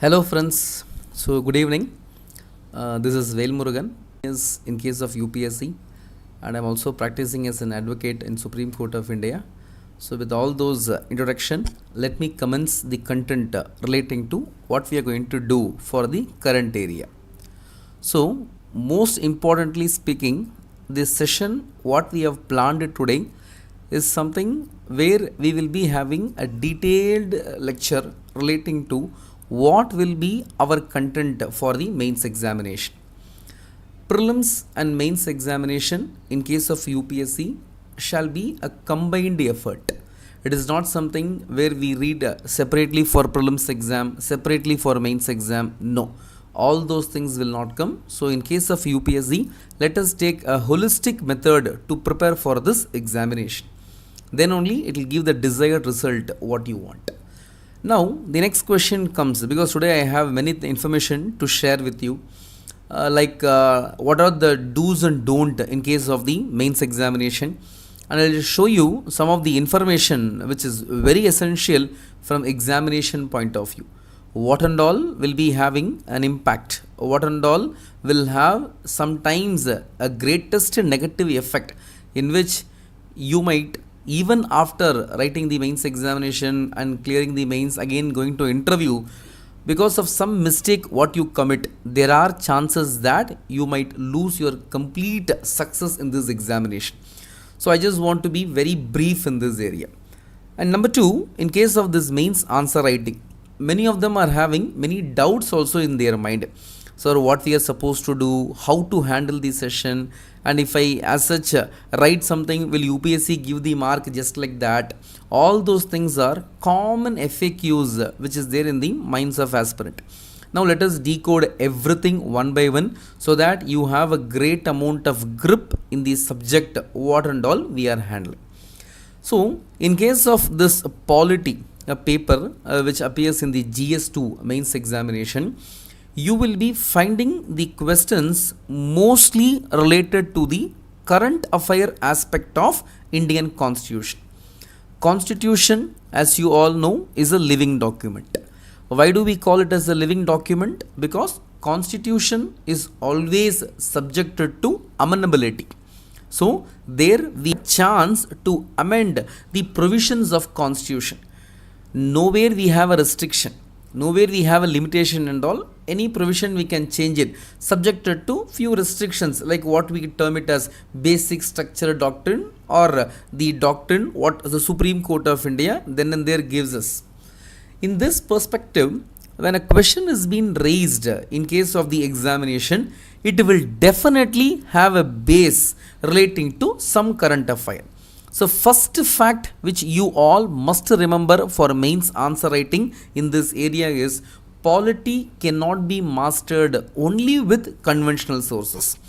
Hello friends, so good evening. This is Vel Murugan. Is in case of UPSC, and I'm also practicing as an advocate in Supreme Court of India. So with all those introduction, let me commence the content relating to what we are going to do for the current area. So most importantly speaking, this session what we have planned today is something where we will be having a detailed lecture relating to what will be our content for the mains examination. Prelims and mains examination in case of UPSC shall be a combined effort. It is not something where we read separately for prelims exam, separately for mains exam. No, all those things will not come. So in case of UPSC, let us take a holistic method to prepare for this examination. Then only it will give the desired result what you want. Now the next question comes, because today I have many information to share with you, what are the do's and don't in case of the mains examination, and I will show you some of the information which is very essential from examination point of view. What and all will be having an impact, what and all will have sometimes a greatest negative effect, in which you might, even after writing the mains examination and clearing the mains, again going to interview, because of some mistake what you commit, there are chances that you might lose your complete success in this examination. So I just want to be very brief in this area. And number two, in case of this mains answer writing, many of them are having many doubts also in their mind. So what we are supposed to do, how to handle the session, and if I as such write something, will UPSC give the mark just like that? All those things are common FAQs which is there in the minds of aspirant. Now let us decode everything one by one so that you have a great amount of grip in the subject what and all we are handling. So in case of this polity, a paper which appears in the GS2 mains examination, you will be finding the questions mostly related to the current affair aspect of Indian Constitution. Constitution, as you all know, is a living document. Why do we call it as a living document? Because Constitution is always subjected to amendability. So there we chance to amend the provisions of Constitution. Nowhere we have a restriction, nowhere we have a limitation and all. Any provision we can change it, subjected to few restrictions, like what we term it as basic structure doctrine, or the doctrine what the Supreme Court of India then and there gives us. In this perspective, when a question is being raised in case of the examination, it will definitely have a base relating to some current affair. So first fact which you all must remember for mains answer writing in this area is, polity cannot be mastered only with conventional sources.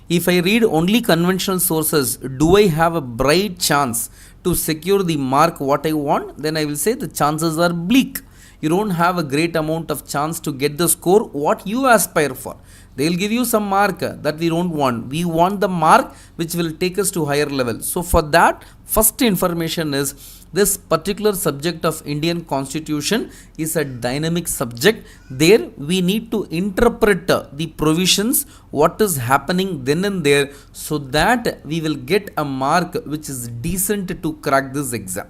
If I read only conventional sources, do I have a bright chance to secure the mark what I want? Then I will say the chances are bleak. You don't have a great amount of chance to get the score what you aspire for. They will give you some mark that we don't want. We want the mark which will take us to higher level. So for that, first information is, this particular subject of Indian Constitution is a dynamic subject. There we need to interpret the provisions, what is happening then and there, so that we will get a mark which is decent to crack this exam.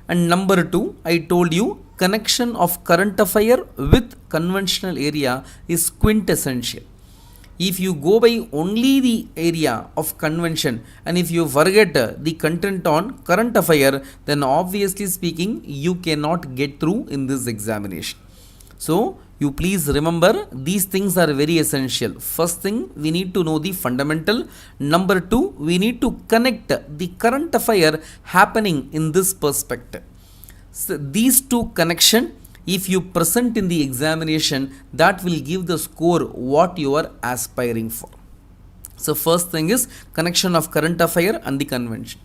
And number two, I told you, connection of current affair with conventional area is quintessential. If you go by only the area of convention, and if you forget the content on current affair, then obviously speaking you cannot get through in this examination. So you please remember, these things are very essential. First thing, we need to know the fundamental. Number two, we need to connect the current affair happening in this perspective. So these two connection, if you present in the examination, that will give the score what you are aspiring for. So first thing is connection of current affair and the convention.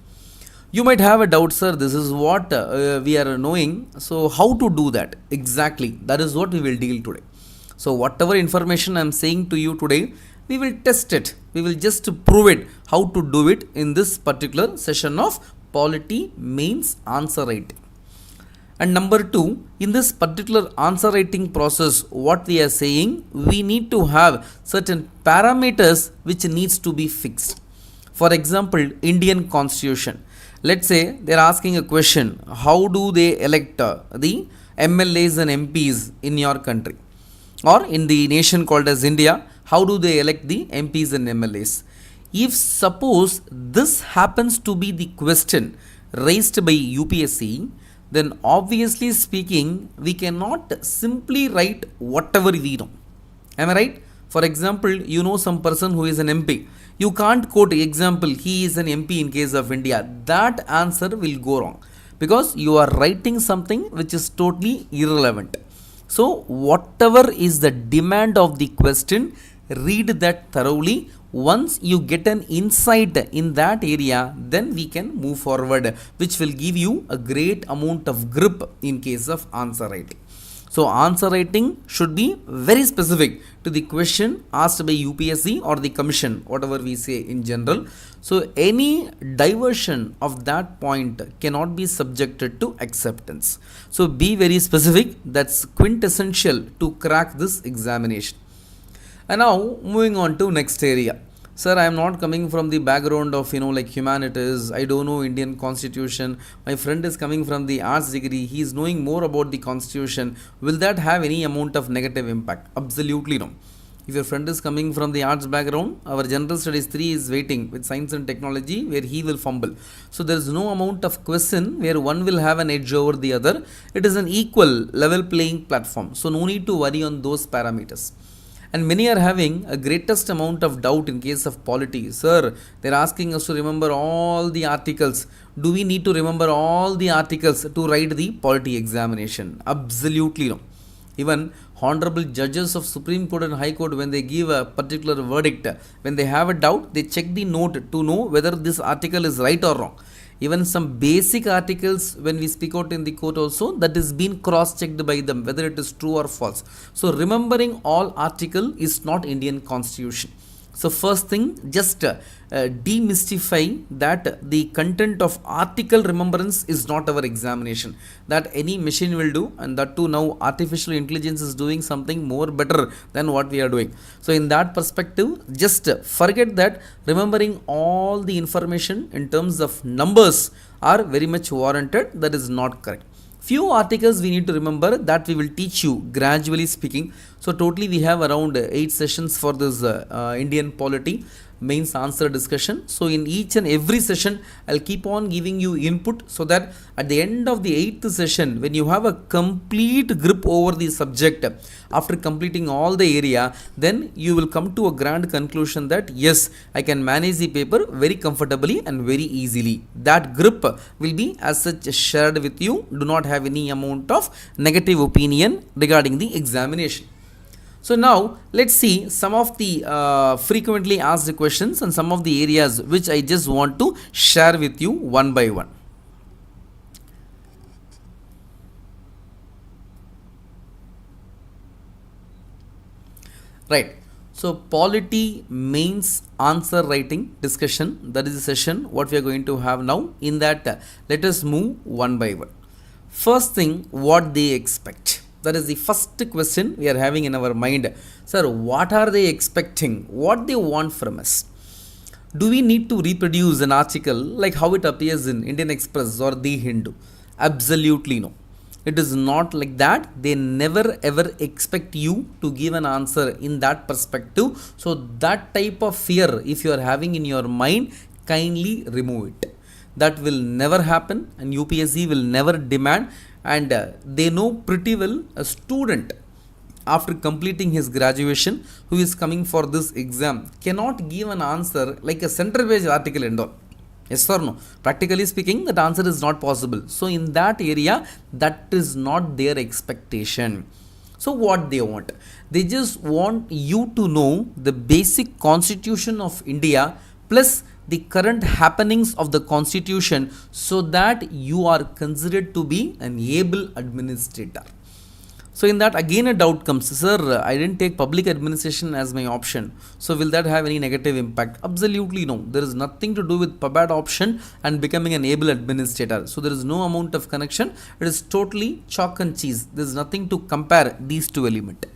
You might have a doubt, sir, this is what we are knowing, so how to do that? Exactly, that is what we will deal today. So whatever information I am saying to you today, we will test it, we will just prove it, how to do it in this particular session of polity mains answer writing. And number two, in this particular answer writing process, what we are saying, we need to have certain parameters which needs to be fixed. For example, Indian constitution, let's say they are asking a question, how do they elect the MLAs and MPs in your country, or in the nation called as India, how do they elect the MPs and MLAs? If suppose this happens to be the question raised by UPSC, then obviously speaking, we cannot simply write whatever we know. Am I right? For example, you know some person who is an MP. You can't quote example, he is an MP in case of India. That answer will go wrong because you are writing something which is totally irrelevant. So whatever is the demand of the question, read that thoroughly. Once you get an insight in that area, then we can move forward, which will give you a great amount of grip in case of answer writing. So answer writing should be very specific to the question asked by UPSC or the commission, whatever we say in general. So any diversion of that point cannot be subjected to acceptance. So be very specific. That's quintessential to crack this examination. And now moving on to next area. Sir, I am not coming from the background of like humanities. I don't know Indian constitution. My friend is coming from the arts degree. He is knowing more about the constitution. Will that have any amount of negative impact? Absolutely no. If your friend is coming from the arts background, our general studies 3 is waiting with science and technology where he will fumble. So there is no amount of question where one will have an edge over the other. It is an equal level playing platform. So no need to worry on those parameters. And many are having a greatest amount of doubt in case of polity. Sir, they're asking us to remember all the articles. Do we need to remember all the articles to write the polity examination? Absolutely no. Even honorable judges of Supreme Court and High Court, when they give a particular verdict, when they have a doubt, they check the note to know whether this article is right or wrong. Even some basic articles, when we speak out in the court also, that is being cross-checked by them, whether it is true or false. So remembering all article is not Indian constitution. So first thing, just demystify that the content of article remembrance is not our examination. That any machine will do, and that too now artificial intelligence is doing something more better than what we are doing. So in that perspective, just forget that remembering all the information in terms of numbers are very much warranted. That is not correct. Few articles we need to remember, that we will teach you gradually speaking. So totally we have around 8 sessions for this Indian polity mains answer discussion. So in each and every session, I'll keep on giving you input, so that at the end of the 8th session, when you have a complete grip over the subject, after completing all the area, then you will come to a grand conclusion that yes, I can manage the paper very comfortably and very easily. That grip will be as such shared with you. Do not have any amount of negative opinion regarding the examination. So now let's see some of the frequently asked questions and some of the areas which I just want to share with you one by one. Right. So polity mains answer writing discussion, that is the session what we are going to have now. In that, let us move one by one. First thing, what they expect. That is the first question we are having in our mind. Sir, what are they expecting? What they want from us? Do we need to reproduce an article like how it appears in Indian Express or The Hindu? Absolutely no. It is not like that. They never ever expect you to give an answer in that perspective. So that type of fear, if you are having in your mind, kindly remove it. That will never happen, and UPSC will never demand. And they know pretty well a student after completing his graduation who is coming for this exam cannot give an answer like a center page article and all. Yes or no? Practically speaking, that answer is not possible. So in that area, that is not their expectation. So what they want? They just want you to know the basic constitution of India plus the current happenings of the constitution, so that you are considered to be an able administrator. So in that again a doubt comes, sir, I didn't take public administration as my option. So will that have any negative impact? Absolutely no. There is nothing to do with PABAD option and becoming an able administrator. So there is no amount of connection. It is totally chalk and cheese. There is nothing to compare these two elements.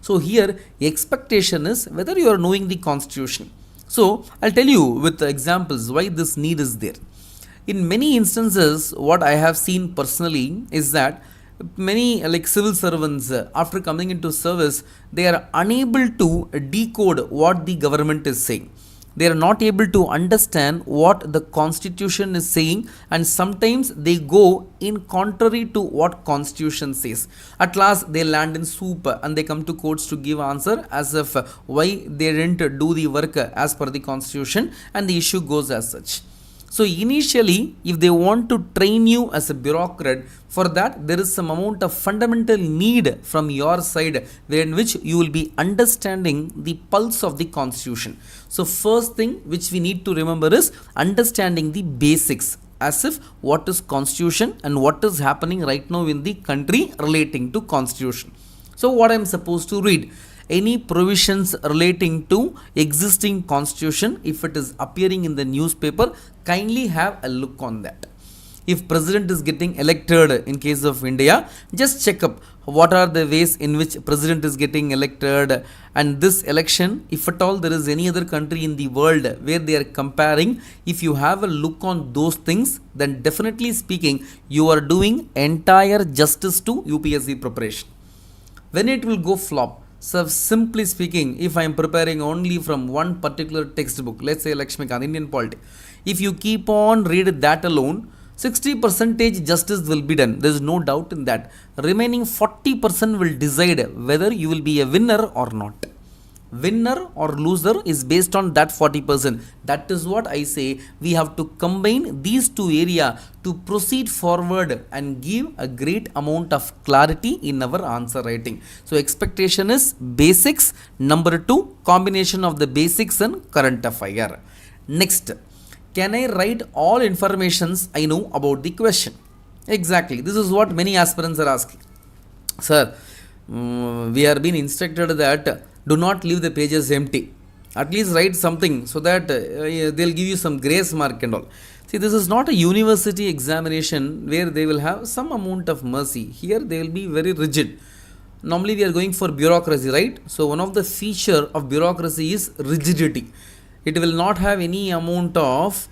So here expectation is whether you are knowing the constitution. So I'll tell you with examples why this need is there. In many instances, what I have seen personally is that many like civil servants after coming into service, they are unable to decode what the government is saying. They are not able to understand what the constitution is saying, and sometimes they go in contrary to what constitution says. At last they land in soup and they come to courts to give answer as if why they didn't do the work as per the constitution, and the issue goes as such. So initially, if they want to train you as a bureaucrat, for that there is some amount of fundamental need from your side wherein which you will be understanding the pulse of the constitution. So first thing which we need to remember is understanding the basics, as if what is constitution and what is happening right now in the country relating to constitution. So what I am supposed to read? Any provisions relating to existing constitution, if it is appearing in the newspaper, kindly have a look on that. If president is getting elected in case of India, just check up what are the ways in which president is getting elected, and this election, if at all there is any other country in the world where they are comparing, if you have a look on those things, then definitely speaking, you are doing entire justice to UPSC preparation. When it will go flop? So simply speaking, if I am preparing only from one particular textbook, let's say Lakshmikant, Indian Polity, if you keep on reading that alone, 60% justice will be done. There is no doubt in that. Remaining 40% will decide whether you will be a winner or not. Winner or loser is based on that 40%. That is what I say. We have to combine these two areas to proceed forward and give a great amount of clarity in our answer writing. So expectation is basics. Number 2, combination of the basics and current affair. Next, can I write all informations I know about the question? Exactly. This is what many aspirants are asking. Sir, we are being instructed that do not leave the pages empty. At least write something so that they'll give you some grace mark and all. See, this is not a university examination where they will have some amount of mercy. Here they will be very rigid. Normally we are going for bureaucracy, right? So one of the feature of bureaucracy is rigidity. It will not have any amount of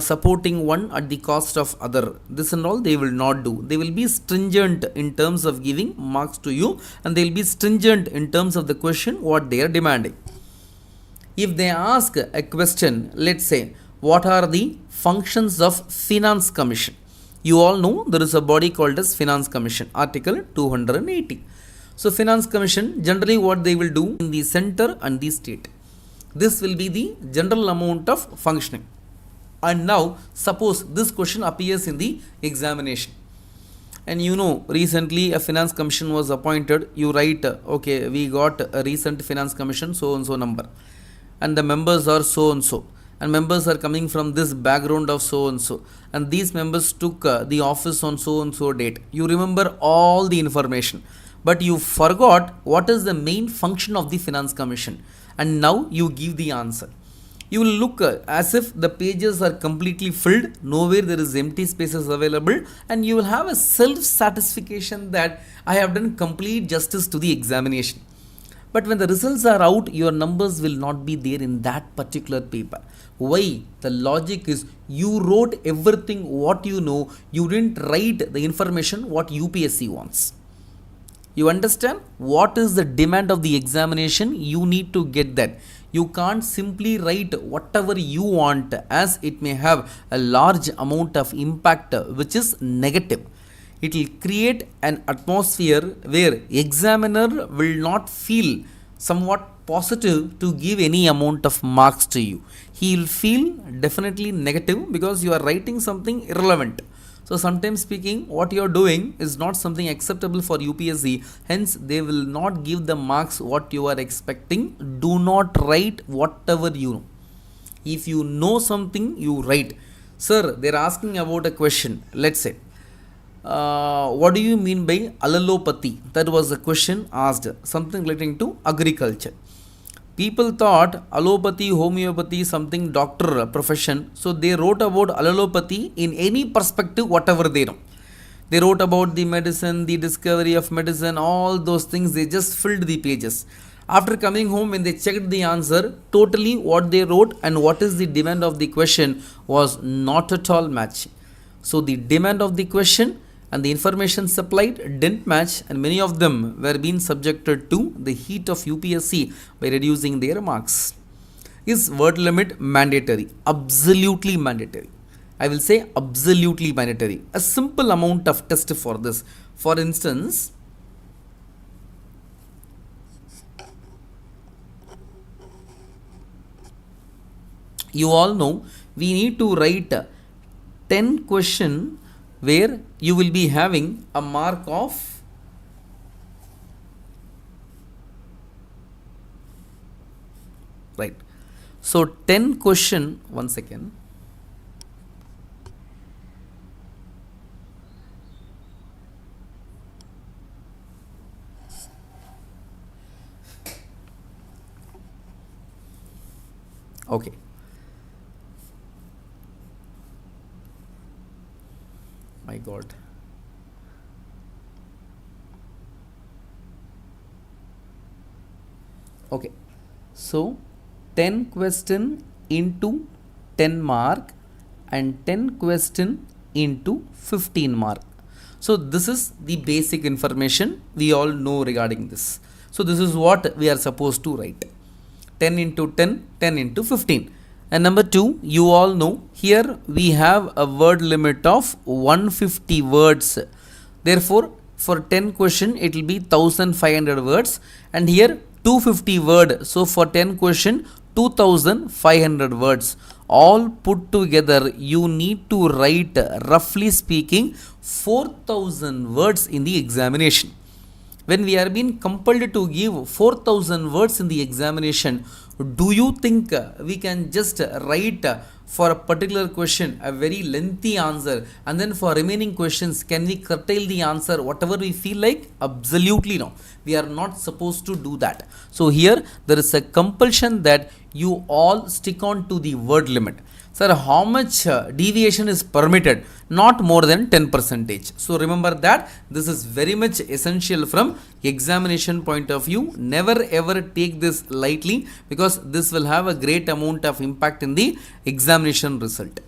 supporting one at the cost of other. This and all they will not do. They will be stringent in terms of giving marks to you, and they will be stringent in terms of the question what they are demanding. If they ask a question, let's say, what are the functions of Finance Commission? You all know there is a body called as Finance Commission, Article 280. So Finance Commission, generally what they will do in the center and the state. This will be the general amount of functioning. And now suppose this question appears in the examination, and you know recently a finance commission was appointed. You write, okay, we got a recent finance commission so and so number, and the members are so and so, and members are coming from this background of so and so, and these members took the office on so and so date. You remember all the information, but you forgot what is the main function of the finance commission, and now you give the answer. You will look as if the pages are completely filled, nowhere there is empty spaces available, and you will have a self-satisfaction that I have done complete justice to the examination. But when the results are out, your numbers will not be there in that particular paper. Why? The logic is you wrote everything what you know, you didn't write the information what UPSC wants. You understand? What is the demand of the examination? You need to get that. You can't simply write whatever you want, as it may have a large amount of impact which is negative. It will create an atmosphere where examiner will not feel somewhat positive to give any amount of marks to you. He will feel definitely negative because you are writing something irrelevant. So sometimes speaking, what you are doing is not something acceptable for UPSC. Hence, they will not give the marks what you are expecting. Do not write whatever you know. If you know something, you write. Sir, they are asking about a question. Let's say, what do you mean by allelopathy? That was a question asked, something relating to agriculture. People thought allopathy, homeopathy, something doctor profession. So they wrote about allelopathy in any perspective, whatever they know. They wrote about the medicine, the discovery of medicine, all those things. They just filled the pages. After coming home, when they checked the answer, totally what they wrote and what is the demand of the question was not at all matching. So the demand of the question and the information supplied didn't match, and many of them were being subjected to the heat of UPSC by reducing their marks. Is word limit mandatory? Absolutely mandatory. I will say absolutely mandatory. A simple amount of test for this. For instance, you all know we need to write 10 question where you will be having a mark of right. So 10 question, one second. Okay. My God. Okay. So 10 question into 10 mark and 10 question into 15 mark. So this is the basic information we all know regarding this. So this is what we are supposed to write. 10 into 10, 10 into 15. And number 2, you all know here we have a word limit of 150 words. Therefore, for 10 question it will be 1500 words, and here 250 word. So for 10 question 2500 words. All put together you need to write, roughly speaking, 4000 words in the examination. When we are being compelled to give 4000 words in the examination, do you think we can just write for a particular question a very lengthy answer, and then for remaining questions can we curtail the answer whatever we feel like? Absolutely no. We are not supposed to do that. So here there is a compulsion that you all stick on to the word limit. Sir, how much deviation is permitted? Not more than 10%. So remember that this is very much essential from examination point of view. Never ever take this lightly, because this will have a great amount of impact in the examination result.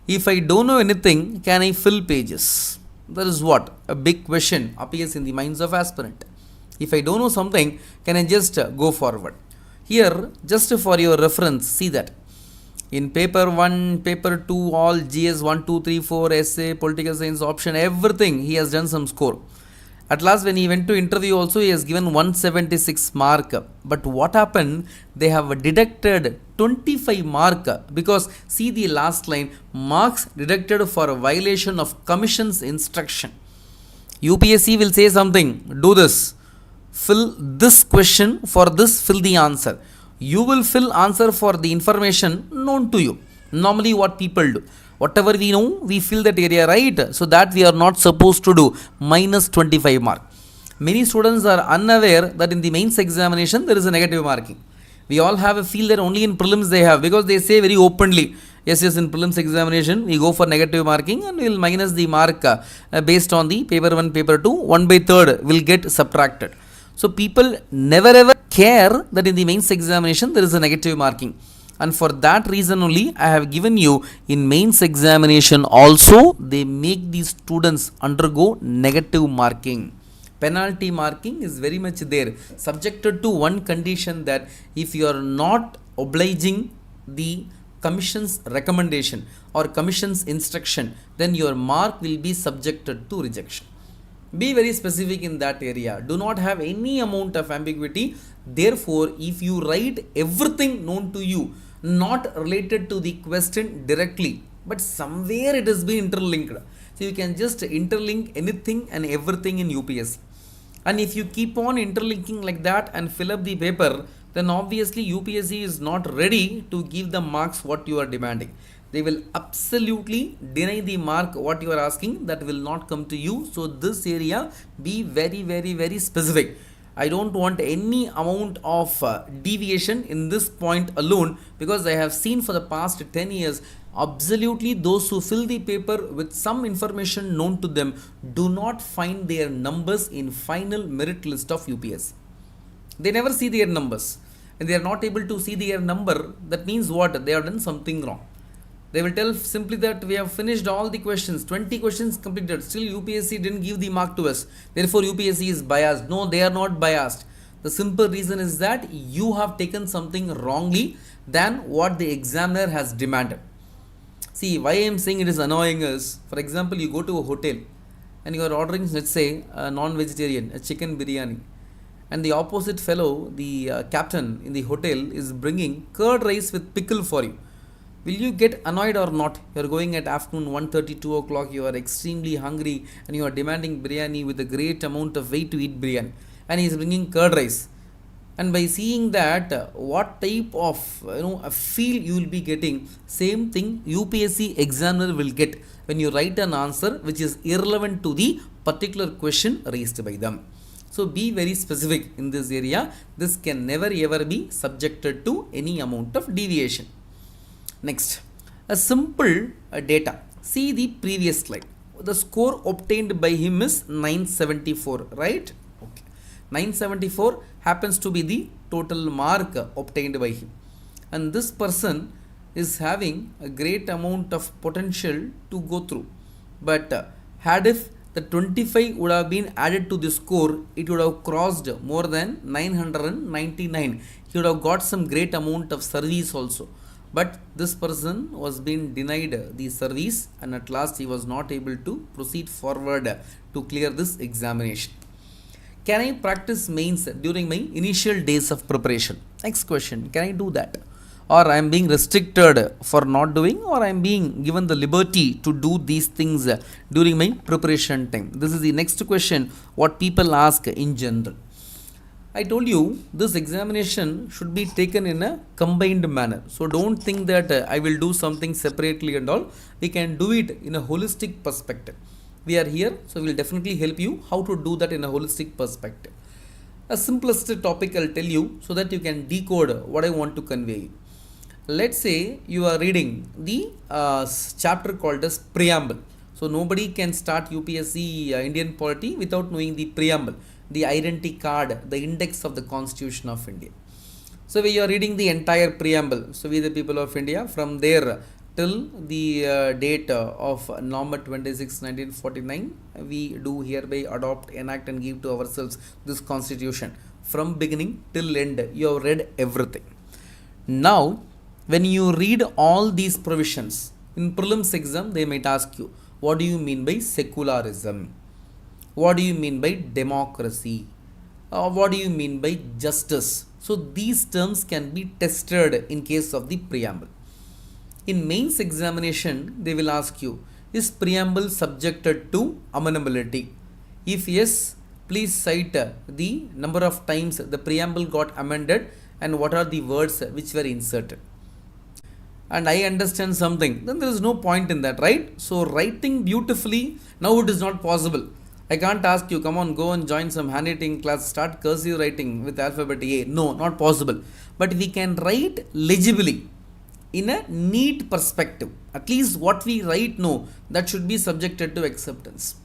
If I don't know anything, can I fill pages? That is what a big question appears in the minds of aspirant. If I don't know something, can I just go forward? Here, just for your reference, see that in paper 1, paper 2, all GS 1, 2, 3, 4, essay, political science, option, everything, he has done some score. At last, when he went to interview also, he has given 176 mark. But what happened? They have deducted 25 mark, because see the last line, marks deducted for a violation of commission's instruction. UPSC will say something, do this, fill this question, for this fill the answer. You will fill answer for the information known to you. Normally what people do, whatever we know, we fill that area, right? So that we are not supposed to do. Minus 25 mark. Many students are unaware that in the mains examination there is a negative marking. We all have a feel that only in prelims they have, because they say very openly, yes, in prelims examination we go for negative marking and we will minus the mark based on the paper 1, paper 2, 1/3 will get subtracted. So people never ever care that in the mains examination there is a negative marking, and for that reason only I have given you in mains examination also they make these students undergo negative marking. Penalty marking is very much there, subjected to one condition, that if you are not obliging the commission's recommendation or commission's instruction, then your mark will be subjected to rejection. Be very specific in that area. Do not have any amount of ambiguity. Therefore, if you write everything known to you, not related to the question directly, but somewhere it has been interlinked. So you can just interlink anything and everything in UPSC. And if you keep on interlinking like that and fill up the paper, then obviously UPSC is not ready to give the marks what you are demanding. They will absolutely deny the mark what you are asking, that will not come to you. So this area, be very specific. I don't want any amount of deviation in this point alone, because I have seen for the past 10 years, absolutely those who fill the paper with some information known to them do not find their numbers in final merit list of UPSC. They never see their numbers, and they are not able to see their number. That means what? They have done something wrong. They will tell simply that we have finished all the questions, 20 questions completed, still UPSC didn't give the mark to us, therefore UPSC is biased. No, they are not biased. The simple reason is that you have taken something wrongly than what the examiner has demanded. See, why I am saying it is annoying is, for example, you go to a hotel and you are ordering, let's say, a non-vegetarian, a chicken biryani, and the opposite fellow, the captain in the hotel, is bringing curd rice with pickle for you. Will you get annoyed or not? You are going at afternoon 1:30, 2 o'clock, you are extremely hungry and you are demanding biryani with a great amount of weight to eat biryani, and he is bringing curd rice. And by seeing that, what type of a feel you will be getting, same thing UPSC examiner will get when you write an answer which is irrelevant to the particular question raised by them. So be very specific in this area. This can never ever be subjected to any amount of deviation. Next, a simple data. See the previous slide. The score obtained by him is 974, right? Okay. 974 happens to be the total mark obtained by him. And this person is having a great amount of potential to go through. But had if the 25 would have been added to the score, it would have crossed more than 999. He would have got some great amount of service also. But this person was being denied the service, and at last he was not able to proceed forward to clear this examination. Can I practice mains during my initial days of preparation? Next question, can I do that? Or I am being restricted for not doing, or I am being given the liberty to do these things during my preparation time? This is the next question what people ask in general. I told you this examination should be taken in a combined manner. So don't think that I will do something separately and all. We can do it in a holistic perspective. We are here, so we will definitely help you how to do that in a holistic perspective. A simplest topic I'll tell you so that you can decode what I want to convey you. Let's say you are reading the chapter called as preamble. So nobody can start UPSC Indian Polity without knowing the preamble, the identity card, the index of the Constitution of India. So we are reading the entire preamble. So we the people of India, from there till the date of November 26, 1949, we do hereby adopt, enact and give to ourselves this Constitution. From beginning till end, you have read everything. Now, when you read all these provisions, in prelims exam, they might ask you, what do you mean by secularism? What do you mean by democracy? What do you mean by justice? So these terms can be tested in case of the preamble. In mains examination, they will ask you, is preamble subjected to amendability? If yes, please cite the number of times the preamble got amended and what are the words which were inserted. And I understand something, then there is no point in that, right? So writing beautifully, now it is not possible. I can't ask you, come on, go and join some handwriting class, start cursive writing with alphabet A. No, not possible. But we can write legibly in a neat perspective. At least what we write, no, that should be subjected to acceptance.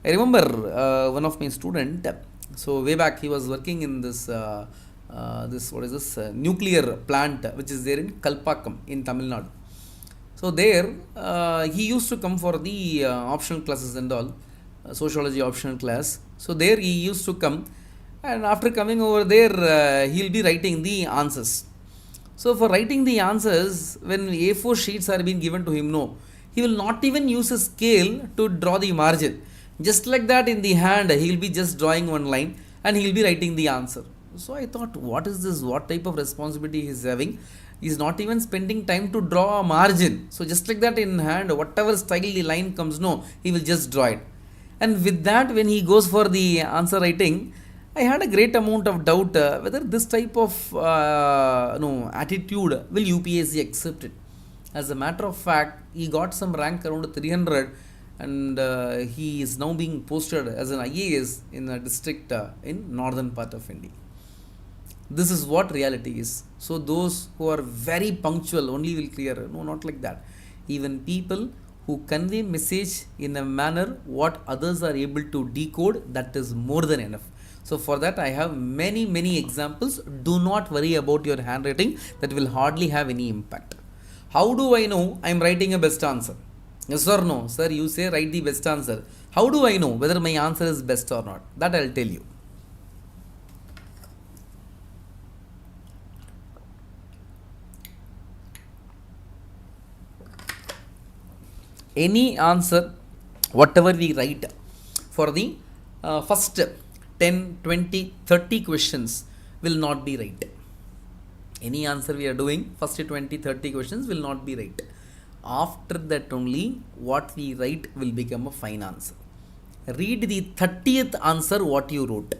I remember one of my student, so way back he was working in this nuclear plant which is there in Kalpakkam in Tamil Nadu. So there he used to come for the optional classes and all, sociology optional class. So there he used to come, and after coming over there he'll be writing the answers. So for writing the answers, when A4 sheets are being given to him, no, he will not even use a scale to draw the margin. Just like that in the hand, he will be just drawing one line and he will be writing the answer. So I thought, what is this? What type of responsibility he is having? He is not even spending time to draw a margin. So just like that in hand, whatever style the line comes, no, he will just draw it. And with that, when he goes for the answer writing, I had a great amount of doubt whether this type of attitude will UPSC accept it. As a matter of fact, he got some rank around 300, and he is now being posted as an IAS in a district in northern part of India. This is what reality is. So those who are very punctual only will clear. No, not like that. Even people who convey message in a manner what others are able to decode, that is more than enough. So for that I have many examples. Do not worry about your handwriting, that will hardly have any impact. How do I know I am writing a best answer? Yes or no? Sir, you say write the best answer. How do I know whether my answer is best or not? That I'll tell you. Any answer whatever we write for the first 10, 20, 30 questions will not be right. Any answer we are doing first 20, 30 questions will not be right. After that only what we write will become a fine answer. Read the 30th answer what you wrote,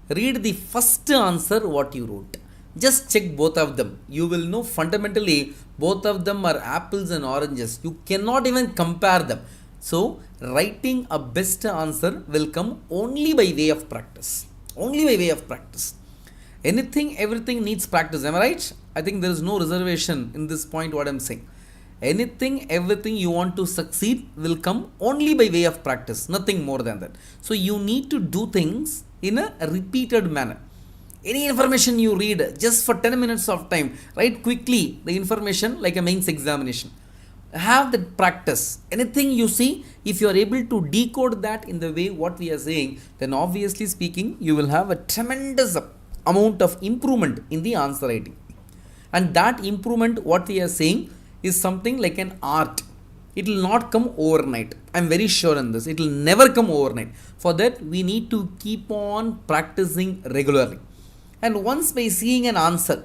read the first answer what you wrote. Just check both of them. You will know fundamentally both of them are apples and oranges. You cannot even compare them. So writing a best answer will come only by way of practice. Only by way of practice. Anything, everything needs practice. Am I right? I think there is no reservation in this point what I am saying. Anything, everything you want to succeed will come only by way of practice. Nothing more than that. So you need to do things in a repeated manner. Any information you read, just for 10 minutes of time, write quickly the information like a mains examination. Have that practice. Anything you see, if you are able to decode that in the way what we are saying, then obviously speaking, you will have a tremendous amount of improvement in the answer writing. And that improvement, what we are saying, is something like an art. It will not come overnight. I am very sure in this. It will never come overnight. For that, we need to keep on practicing regularly. And once by seeing an answer,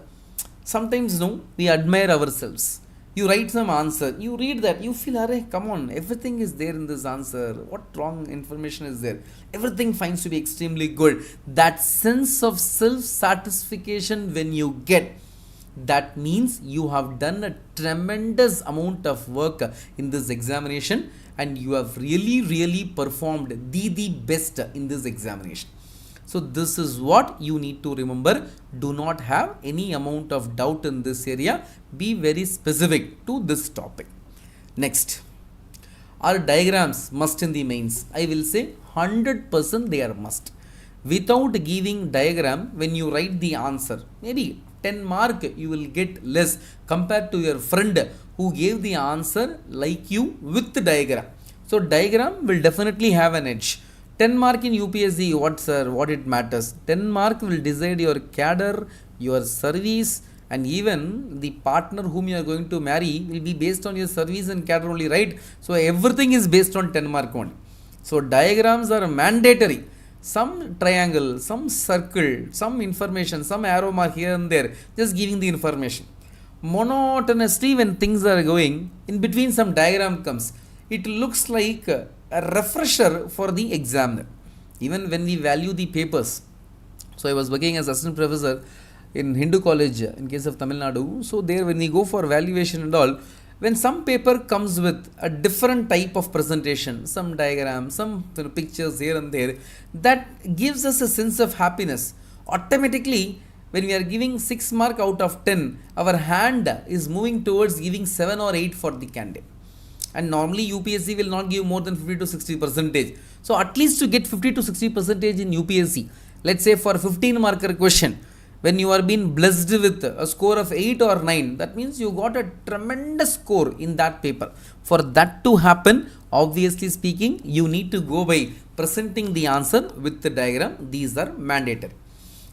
sometimes we admire ourselves. You write some answer, you read that, you feel, array, come on, everything is there in this answer. What wrong information is there? Everything finds to be extremely good. That sense of self-satisfaction when you get, that means you have done a tremendous amount of work in this examination, and you have really performed the best in this examination. So this is what you need to remember. Do not have any amount of doubt in this area. Be very specific to this topic. Next, are diagrams must in the mains? I will say 100% they are must. Without giving diagram, when you write the answer, maybe 10 mark you will get less compared to your friend who gave the answer like you with the diagram. So diagram will definitely have an edge. 10 mark in UPSC, what sir, what it matters? 10 mark will decide your cadre, your service, and even the partner whom you are going to marry will be based on your service and cadre only, right? So everything is based on 10 mark only. So diagrams are mandatory. Some triangle, some circle, some information, some arrow mark here and there, just giving the information. Monotonously when things are going, in between some diagram comes. It looks like a refresher for the examiner. Even when we value the papers. So I was working as assistant professor in Hindu college in case of Tamil Nadu. So there when we go for valuation and all, when some paper comes with a different type of presentation, some diagram, some pictures here and there, that gives us a sense of happiness. Automatically, when we are giving 6 mark out of 10, our hand is moving towards giving 7 or 8 for the candidate. And normally UPSC will not give more than 50 to 60%. So at least to get 50 to 60% in UPSC, let's say for 15 marker question, when you are being blessed with a score of 8 or 9, that means you got a tremendous score in that paper. For that to happen, obviously speaking, you need to go by presenting the answer with the diagram. These are mandatory.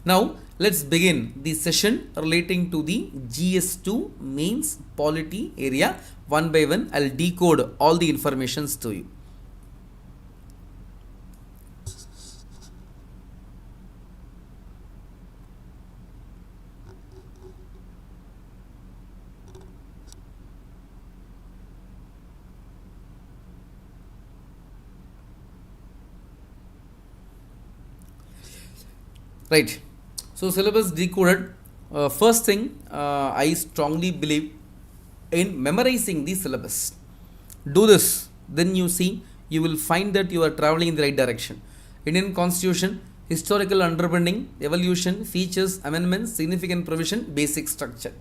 Now let's begin the session relating to the GS2 mains polity area. One by one, I'll decode all the informations to you. Right. So syllabus decoded. First thing, I strongly believe in memorizing the syllabus. Do this, then you see you will find that you are traveling in the right direction. Indian Constitution, historical underpinning, evolution, features, amendments, significant provision, basic structure.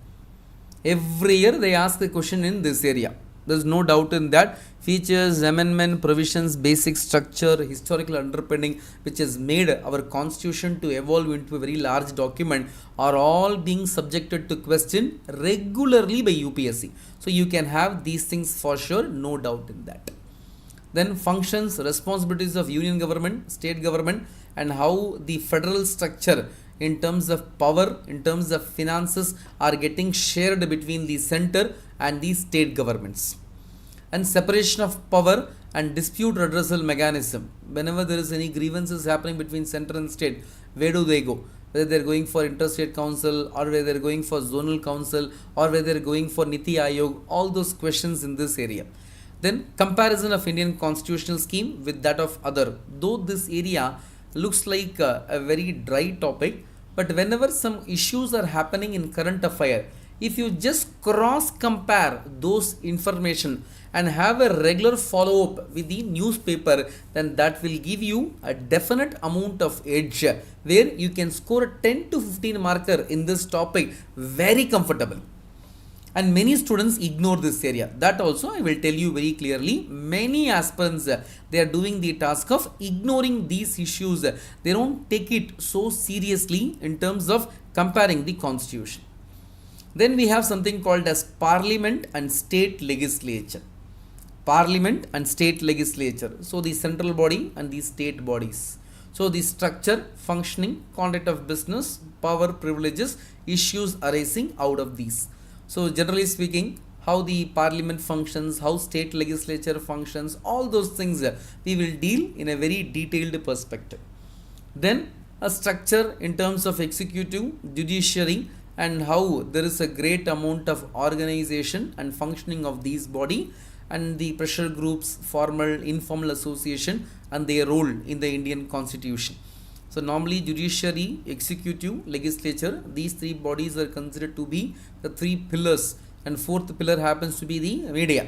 Every year they ask a question in this area. There is no doubt in that. Features, amendment, provisions, basic structure, historical underpinning, which has made our constitution to evolve into a very large document, are all being subjected to question regularly by UPSC. So you can have these things for sure, no doubt in that. Then functions, responsibilities of union government, state government, and how the federal structure in terms of power, in terms of finances, are getting shared between the center and the state governments. And separation of power and dispute redressal mechanism. Whenever there is any grievances happening between center and state, where do they go? Whether they are going for interstate council, or whether they are going for zonal council, or whether they are going for Niti Ayog, all those questions in this area. Then comparison of Indian constitutional scheme with that of other. Though this area looks like a very dry topic, but whenever some issues are happening in current affair, if you just cross compare those information and have a regular follow up with the newspaper, then that will give you a definite amount of edge where you can score a 10 to 15 marker in this topic very comfortable. And many students ignore this area. That also I will tell you very clearly. Many aspirants, they are doing the task of ignoring these issues. They don't take it so seriously in terms of comparing the constitution. Then we have something called as parliament and state legislature. Parliament and state legislature. So the central body and the state bodies. So the structure, functioning, conduct of business, power, privileges, issues arising out of these. So generally speaking, how the parliament functions, how state legislature functions, all those things we will deal in a very detailed perspective. Then a structure in terms of executive, judiciary, and how there is a great amount of organization and functioning of these body, and the pressure groups, formal, informal association, and their role in the Indian constitution. So normally judiciary, executive, legislature, these three bodies are considered to be the three pillars, and fourth pillar happens to be the media.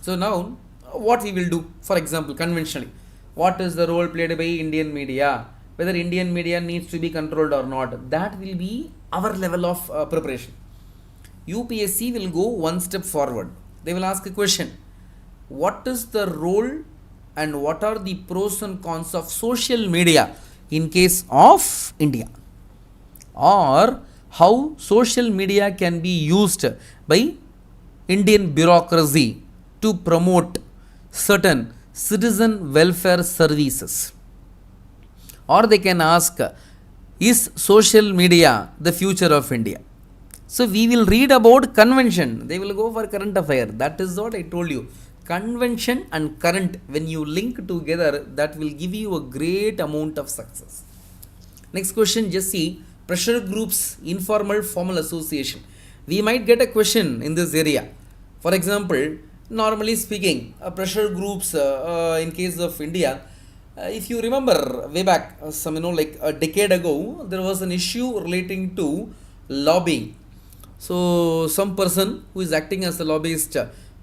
So now what we will do, for example, conventionally, what is the role played by Indian media, whether Indian media needs to be controlled or not, that will be our level of preparation. UPSC will go one step forward. They will ask a question: what is the role and what are the pros and cons of social media in case of India, or how social media can be used by Indian bureaucracy to promote certain citizen welfare services. Or they can ask, is social media the future of India? So we will read about convention. They will go for current affair. That is what I told you. Convention and current, when you link together, that will give you a great amount of success. Next question, just see pressure groups, informal, formal association. We might get a question in this area. For example, normally speaking, pressure groups in case of India, if you remember way back, like a decade ago, there was an issue relating to lobbying. So some person who is acting as a lobbyist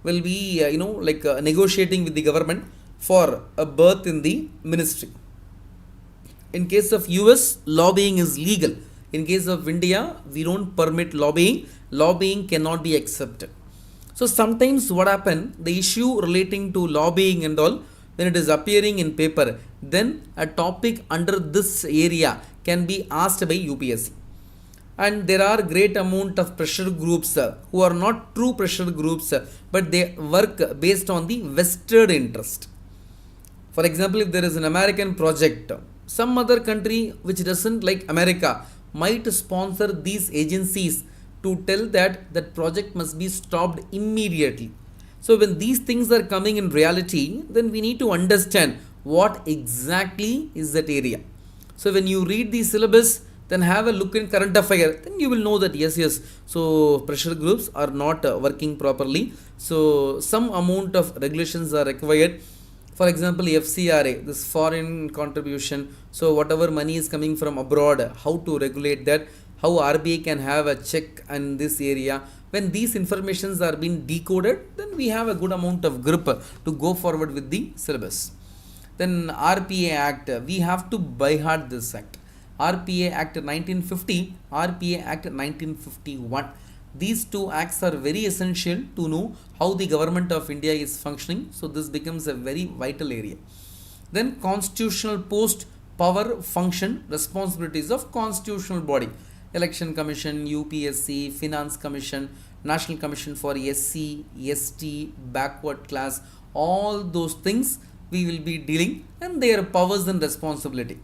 will be negotiating with the government for a berth in the ministry. In case of US, lobbying is legal. In case of India, we don't permit lobbying. Lobbying cannot be accepted. So sometimes what happen, the issue relating to lobbying and all, when it is appearing in paper, then a topic under this area can be asked by UPSC. And there are great amount of pressure groups who are not true pressure groups, but they work based on the vested interest. For example, if there is an American project, some other country which doesn't like America might sponsor these agencies to tell that that project must be stopped immediately. So when these things are coming in reality, then we need to understand what exactly is that area. So when you read the syllabus, then have a look in current affair, then you will know that yes, so pressure groups are not working properly. So some amount of regulations are required. For example, FCRA, this foreign contribution. So whatever money is coming from abroad, how to regulate that, how RBI can have a check in this area. When these informations are being decoded, then we have a good amount of grip to go forward with the syllabus. Then RPA Act, we have to by heart this act. RPA Act 1950, RPA Act 1951. These two acts are very essential to know how the government of India is functioning. So this becomes a very vital area. Then constitutional post, power, function, responsibilities of constitutional body. Election Commission, UPSC, Finance Commission, National Commission for SC, ST, backward class, all those things we will be dealing, and their powers and responsibility.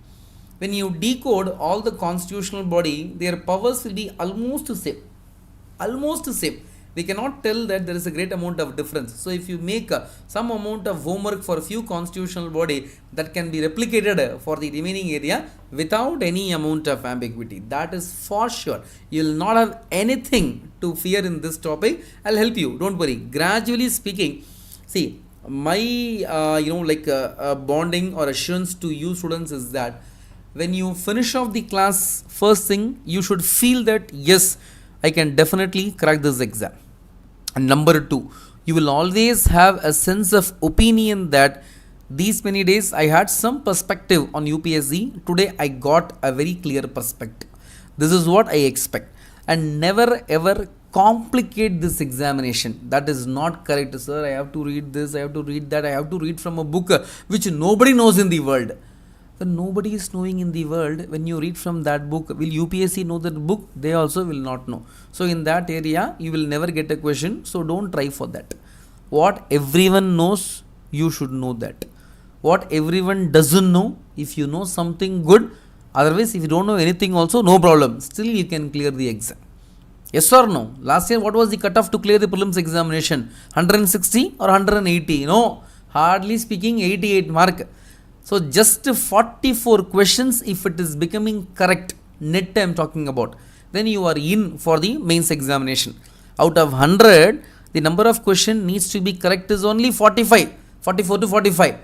When you decode all the constitutional body, their powers will be almost the same. Almost the same. We cannot tell that there is a great amount of difference. So if you make some amount of homework for a few constitutional body, that can be replicated for the remaining area without any amount of ambiguity. That is for sure. You will not have anything to fear in this topic. I'll help you. Don't worry. Gradually speaking, see, my bonding or assurance to you students is that when you finish off the class, first thing you should feel that yes, I can definitely crack this exam. And number two, you will always have a sense of opinion that these many days I had some perspective on UPSC. Today I got a very clear perspective. This is what I expect. And never ever complicate this examination. That is not correct, sir. I have to read this, I have to read that, I have to read from a book which nobody knows in the world. When nobody is knowing in the world, when you read from that book, will UPSC know that book? They also will not know. So in that area, you will never get a question. So don't try for that. What everyone knows, you should know that. What everyone doesn't know, if you know something good, otherwise if you don't know anything also, no problem. Still you can clear the exam. Yes or no? Last year, what was the cutoff to clear the prelims examination? 160 or 180? No. Hardly speaking, 88 mark. So just 44 questions, if it is becoming correct, net I am talking about, then you are in for the mains examination. Out of 100, the number of question needs to be correct is only 45, 44 to 45.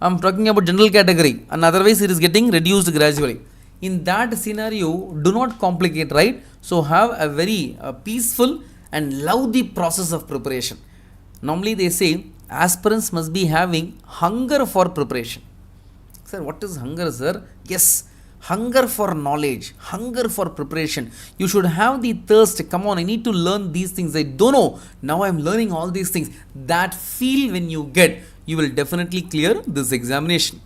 I am talking about general category, and otherwise it is getting reduced gradually. In that scenario, do not complicate, right? So have a very peaceful and love the process of preparation. Normally they say aspirants must be having hunger for preparation. Sir, what is hunger, sir? Yes, hunger for knowledge, hunger for preparation. You should have the thirst. Come on, I need to learn these things. I don't know. Now I am learning all these things. That feel when you get, you will definitely clear this examination.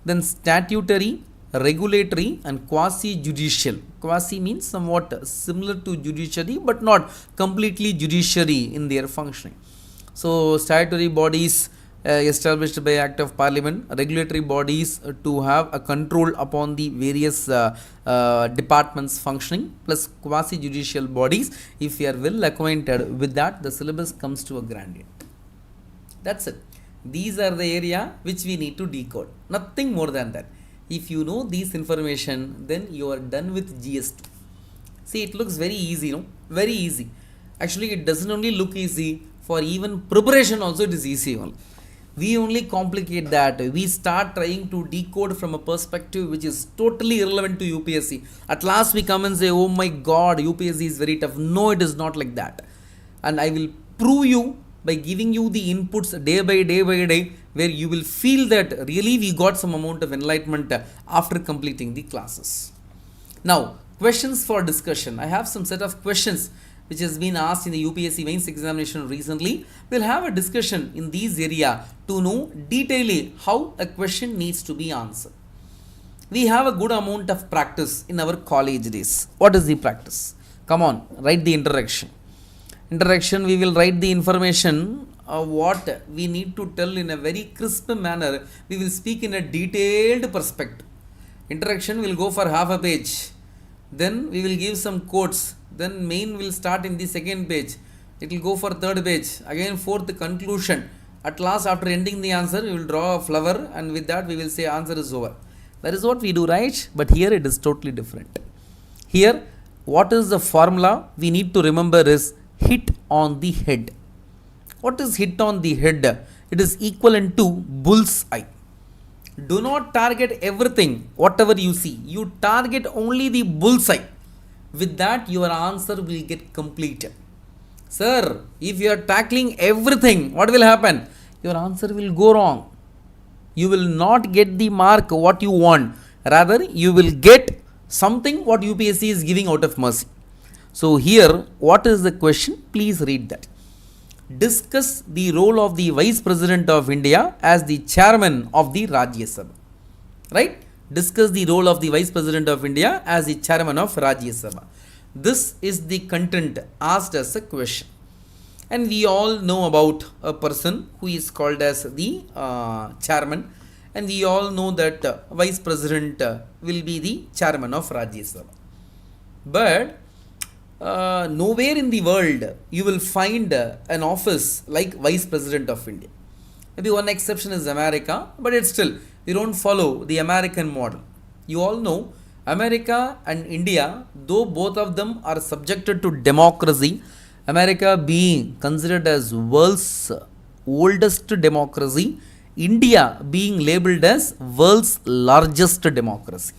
Then statutory, regulatory and quasi-judicial. Quasi means somewhat similar to judiciary but not completely judiciary in their functioning. So statutory bodies established by Act of Parliament, regulatory bodies to have a control upon the various departments functioning, plus quasi-judicial bodies. If you are well acquainted with that, the syllabus comes to a grand end. That's it. These are the area which we need to decode. Nothing more than that. If you know these information, then you are done with GS2. See, it looks very easy, no? Very easy. Actually, it doesn't only look easy, for even preparation also it is easy only. We only complicate that. We start trying to decode from a perspective which is totally irrelevant to UPSC. At last we come and say, oh my God, UPSC is very tough. No, it is not like that. And I will prove you by giving you the inputs day by day, where you will feel that really we got some amount of enlightenment after completing the classes. Now, questions for discussion. I have some set of questions which has been asked in the UPSC mains examination recently. We'll have a discussion in these area to know detailedly how a question needs to be answered. We have a good amount of practice in our college days. What is the practice? Come on, write the introduction. Introduction, we will write the information what we need to tell in a very crisp manner. We will speak in a detailed perspective. Introduction will go for half a page. Then we will give some quotes. Then main will start in the second page. It will go for third page. Again fourth conclusion. At last, after ending the answer, we will draw a flower, and with that we will say answer is over. That is what we do, right? But here it is totally different. Here, what is the formula we need to remember is hit on the head. What is hit on the head? It is equivalent to bull's eye. Do not target everything, whatever you see. You target only the bullseye. With that, your answer will get completed. Sir, if you are tackling everything, what will happen? Your answer will go wrong. You will not get the mark what you want. Rather, you will get something what UPSC is giving out of mercy. So here, what is the question? Please read that. Discuss the role of the Vice President of India as the Chairman of the Rajya Sabha. Right? Discuss the role of the Vice President of India as the Chairman of Rajya Sabha. This is the content asked as a question. And we all know about a person who is called as the Chairman. And we all know that Vice President will be the Chairman of Rajya Sabha. But nowhere in the world you will find an office like Vice President of India. Maybe one exception is America, but it's still, we don't follow the American model. You all know America and India, though both of them are subjected to democracy, America being considered as world's oldest democracy, India being labeled as world's largest democracy.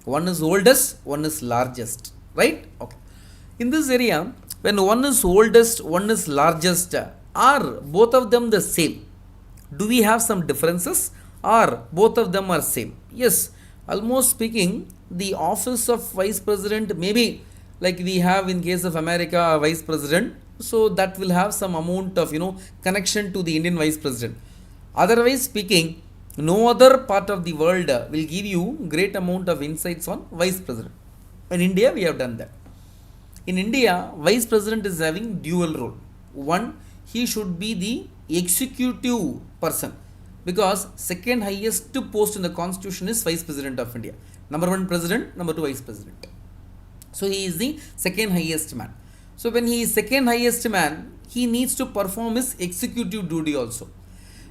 One is oldest, one is largest, right? Okay. In this area, when one is oldest, one is largest, are both of them the same? Do we have some differences, or both of them are same? Yes, almost speaking, the office of Vice President, maybe like we have in case of America, a Vice President, so that will have some amount of connection to the Indian Vice President. Otherwise speaking, no other part of the world will give you great amount of insights on Vice President. In India, we have done that. In India, Vice President is having dual role. One, he should be the executive person, because second highest post in the constitution is Vice President of India. Number one President, number two Vice President. So he is the second highest man. So when he is second highest man, he needs to perform his executive duty also.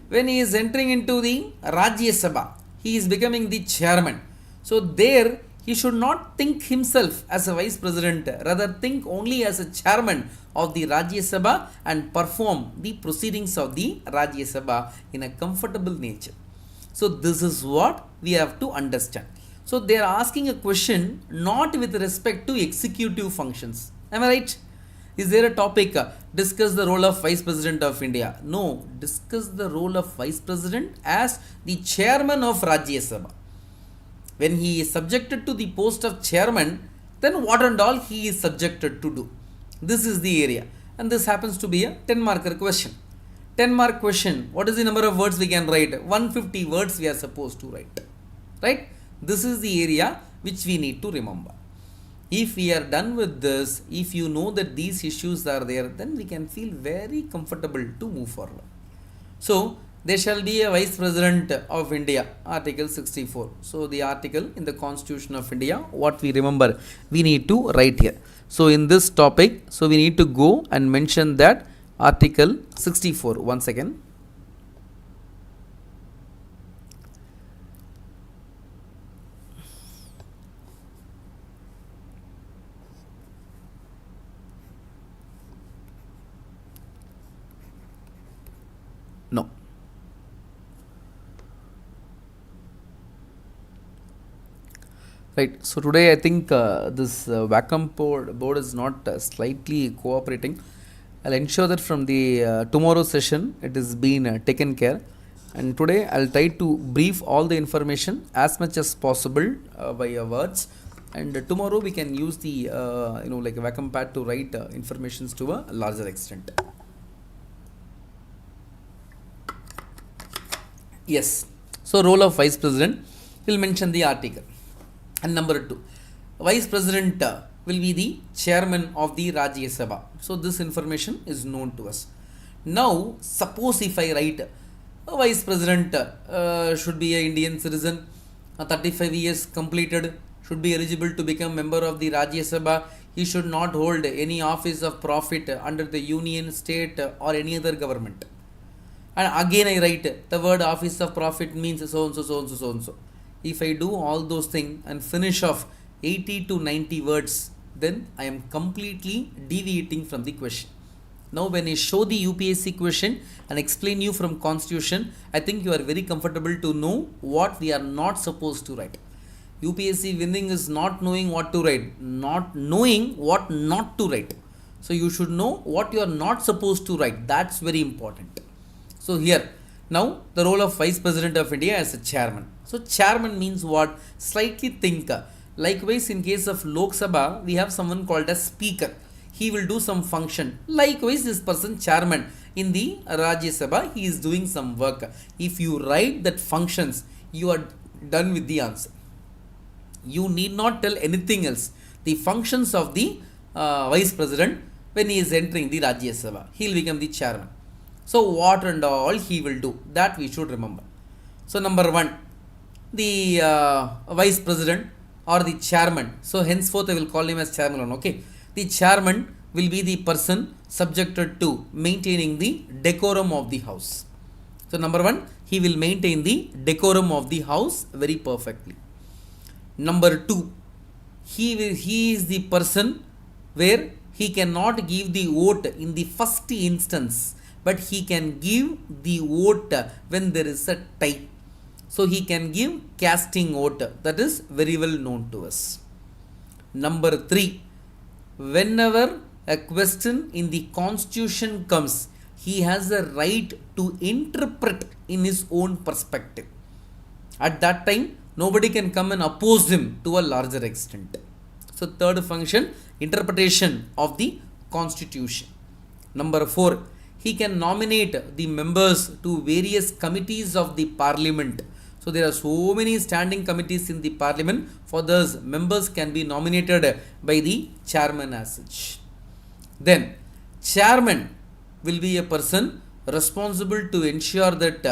When he is entering into the Rajya Sabha, he is becoming the chairman. So there, he should not think himself as a Vice President, rather think only as a chairman of the Rajya Sabha and perform the proceedings of the Rajya Sabha in a comfortable nature. So this is what we have to understand. So they are asking a question not with respect to executive functions. Am I right? Is there a topic, discuss the role of Vice President of India? No, discuss the role of Vice President as the chairman of Rajya Sabha. When he is subjected to the post of chairman, then what and all he is subjected to do. This is the area. And this happens to be a 10-marker question. 10-mark question, what is the number of words we can write? 150 words we are supposed to write. Right? This is the area which we need to remember. If we are done with this, if you know that these issues are there, then we can feel very comfortable to move forward. So, there shall be a Vice President of India, Article 64. So, the article in the Constitution of India, what we remember, we need to write here. So, in this topic, so we need to go and mention that Article 64. One second. No. Right. So today I think this vacuum board is not slightly cooperating. I'll ensure that from the tomorrow session it is being taken care. And today I'll try to brief all the information as much as possible by your words. And tomorrow we can use the like a vacuum pad to write informations to a larger extent. Yes. So role of Vice President, we'll mention the article. And number 2, Vice President will be the chairman of the Rajya Sabha. So this information is known to us. Now, suppose if I write a Vice President should be an Indian citizen, 35 years completed, should be eligible to become member of the Rajya Sabha. He should not hold any office of profit under the union, state or any other government. And again I write the word office of profit means so and so, so and so, so and so. If I do all those things and finish off 80 to 90 words, then I am completely deviating from the question. Now when I show the UPSC question and explain you from constitution, I think you are very comfortable to know what we are not supposed to write. UPSC winning is not knowing what to write, not knowing what not to write. So you should know what you are not supposed to write. That's very important. So here, now the role of Vice President of India as a chairman. So chairman means what? Slightly think. Likewise, in case of Lok Sabha, we have someone called as speaker. He will do some function. Likewise, this person chairman in the Rajya Sabha, he is doing some work. If you write that functions, you are done with the answer. You need not tell anything else. The functions of the Vice President when he is entering the Rajya Sabha, he will become the chairman. So what and all he will do, that we should remember. So number one, the Vice President or the chairman. So henceforth I will call him as chairman. Okay. The chairman will be the person subjected to maintaining the decorum of the house. So number one, he will maintain the decorum of the house very perfectly. Number two, he is the person where he cannot give the vote in the first instance, but he can give the vote when there is a tie. So he can give casting vote. That is very well known to us. Number three, whenever a question in the constitution comes, he has a right to interpret in his own perspective. At that time, nobody can come and oppose him to a larger extent. So third function, interpretation of the constitution. Number four, he can nominate the members to various committees of the parliament. So there are so many standing committees in the parliament. For those, members can be nominated by the chairman as such. Then chairman will be a person responsible to ensure that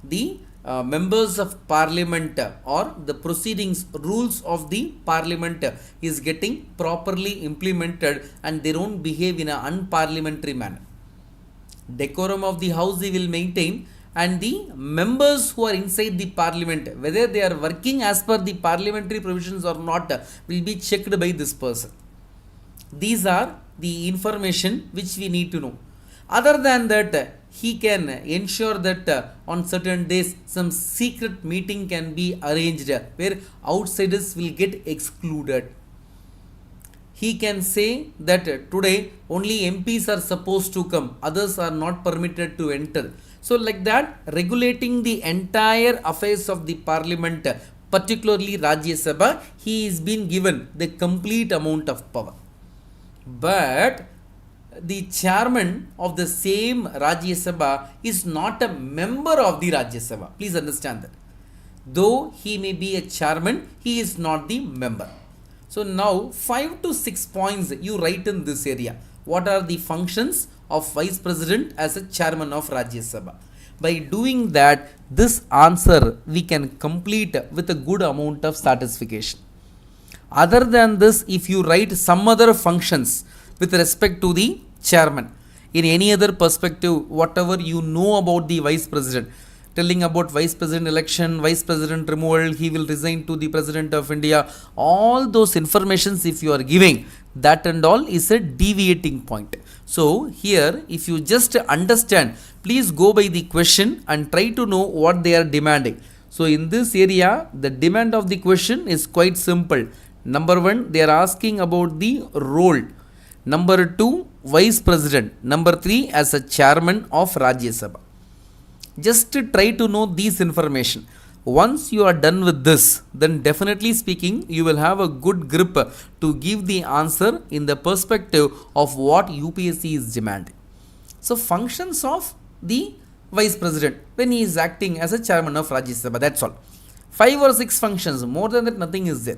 the members of parliament or the proceedings, rules of the parliament is getting properly implemented and they don't behave in an unparliamentary manner. Decorum of the house he will maintain, and the members who are inside the parliament, whether they are working as per the parliamentary provisions or not, will be checked by this person. These are the information which we need to know. Other than that, he can ensure that on certain days some secret meeting can be arranged where outsiders will get excluded. He can say that today only MPs are supposed to come, others are not permitted to enter. So like that, regulating the entire affairs of the parliament, particularly Rajya Sabha, he is being given the complete amount of power. But the chairman of the same Rajya Sabha is not a member of the Rajya Sabha. Please understand that. Though he may be a chairman, he is not the member. So now 5 to 6 points you write in this area. What are the functions of Vice President as a chairman of Rajya Sabha? By doing that, this answer we can complete with a good amount of satisfaction. Other than this, if you write some other functions with respect to the chairman, in any other perspective, whatever you know about the Vice President, telling about Vice President election, Vice President removal, he will resign to the President of India, all those informations if you are giving, that and all is a deviating point. So here, if you just understand, please go by the question and try to know what they are demanding. So in this area, the demand of the question is quite simple. Number one, they are asking about the role. Number two, Vice President. Number three, as a chairman of Rajya Sabha. Just try to know these information. Once you are done with this, then definitely speaking, you will have a good grip to give the answer in the perspective of what UPSC is demanding. So functions of the Vice President when he is acting as a chairman of Rajya Sabha, that's all. 5 or 6 functions, more than that nothing is there.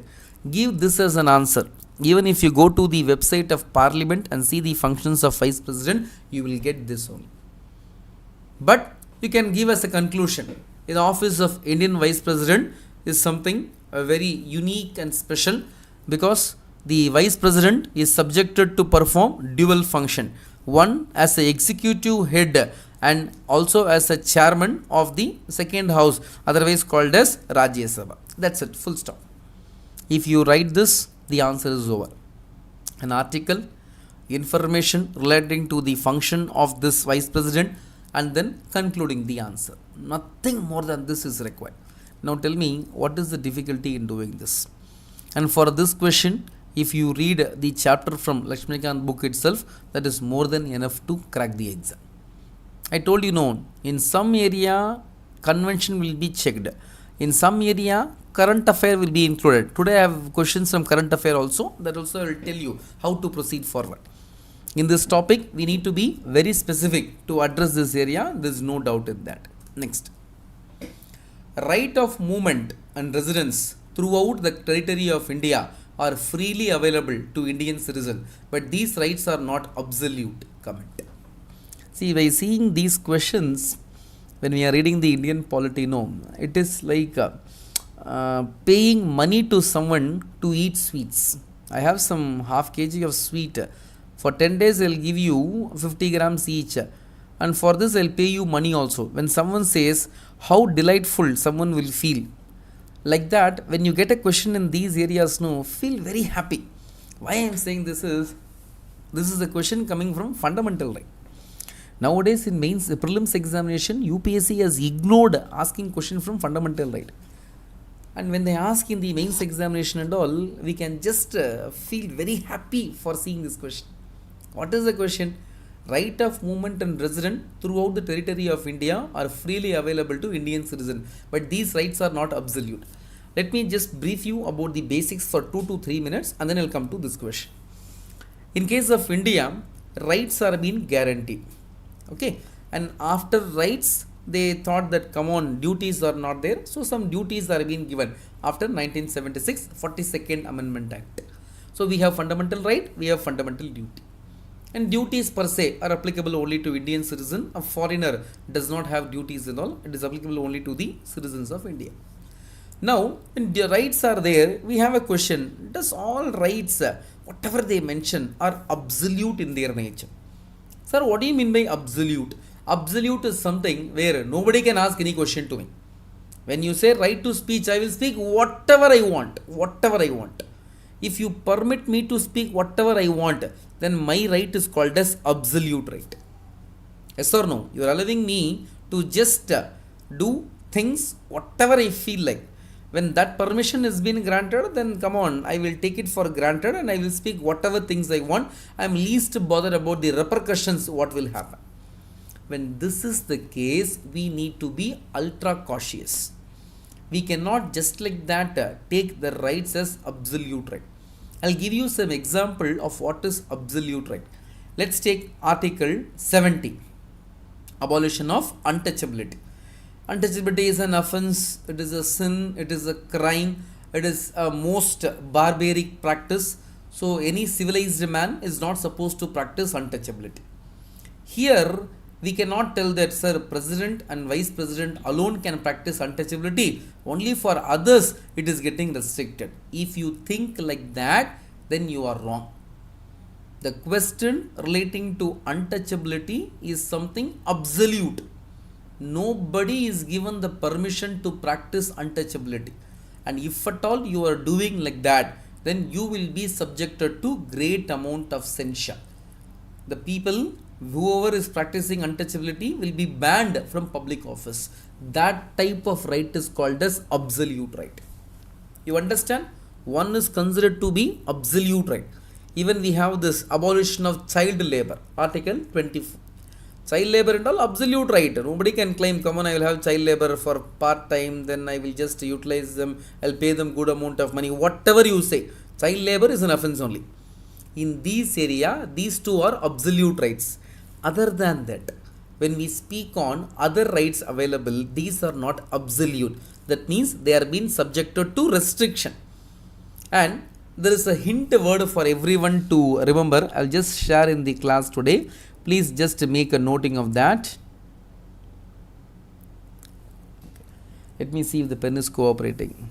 Give this as an answer. Even if you go to the website of Parliament and see the functions of Vice President, you will get this only. But you can give as a conclusion. The office of Indian Vice President is something very unique and special because the Vice President is subjected to perform dual function. One as an executive head and also as a chairman of the second house, otherwise called as Rajya Sabha. That's it, full stop. If you write this, the answer is over. An article information relating to the function of this vice president, and then concluding the answer. Nothing more than this is required. Now tell me, what is the difficulty in doing this? And for this question, if you read the chapter from Lakshmikant book itself, that is more than enough to crack the exam. I told you, no, in some area convention will be checked. In some area current affair will be included. Today I have questions from current affair also. That also I will tell you how to proceed forward. In this topic, we need to be very specific to address this area. There is no doubt in that. Next. Right of movement and residence throughout the territory of India are freely available to Indian citizens, but these rights are not absolute. Comment. See, by seeing these questions, when we are reading the Indian polity norm, it is like paying money to someone to eat sweets. I have some half kg of sweet. For 10 days, I will give you 50 grams each. And for this, I will pay you money also. When someone says how delightful someone will feel, like that, when you get a question in these areas, no, feel very happy. Why I am saying this is a question coming from fundamental right. Nowadays in mains prelims examination, UPSC has ignored asking question from fundamental right. And when they ask in the mains examination and all, we can just feel very happy for seeing this question. What is the question? Right of movement and residence throughout the territory of India are freely available to Indian citizens, but these rights are not absolute. Let me just brief you about the basics for 2 to 3 minutes, and then I will come to this question. In case of India, rights are being guaranteed. Okay, and after rights, they thought that come on, duties are not there, so some duties are being given after 1976 42nd Amendment Act. So we have fundamental right, we have fundamental duty. And duties per se are applicable only to Indian citizen. A foreigner does not have duties and all. It is applicable only to the citizens of India. Now, when the rights are there, we have a question. Does all rights, whatever they mention, are absolute in their nature? Sir, what do you mean by absolute? Absolute is something where nobody can ask any question to me. When you say right to speech, I will speak whatever I want. Whatever I want. If you permit me to speak whatever I want, then my right is called as absolute right. Yes or no? You are allowing me to just do things whatever I feel like. When that permission has been granted, then come on, I will take it for granted and I will speak whatever things I want. I am least bothered about the repercussions, what will happen. When this is the case, we need to be ultra cautious. We cannot just like that take the rights as absolute right. I'll give you some example of what is absolute right. Let's take Article 70, abolition of untouchability. Untouchability is an offense, it is a sin, it is a crime, it is a most barbaric practice. So any civilized man is not supposed to practice untouchability. Here we cannot tell that, sir, president and vice president alone can practice untouchability. Only for others it is getting restricted. If you think like that, then you are wrong. The question relating to untouchability is something absolute. Nobody is given the permission to practice untouchability. And if at all you are doing like that, then you will be subjected to great amount of censure. The people, whoever is practicing untouchability, will be banned from public office. That type of right is called as absolute right. You understand? One is considered to be absolute right. Even we have this abolition of child labor, Article 24. Child labor and all absolute right. Nobody can claim, come on, I will have child labor for part time, then I will just utilize them, I'll pay them good amount of money. Whatever you say, child labor is an offense only. In this area, these two are absolute rights. Other than that, when we speak on other rights available, these are not absolute. That means they are being subjected to restriction. And there is a hint word for everyone to remember. I'll just share in the class today. Please just make a noting of that. Let me see if the pen is cooperating.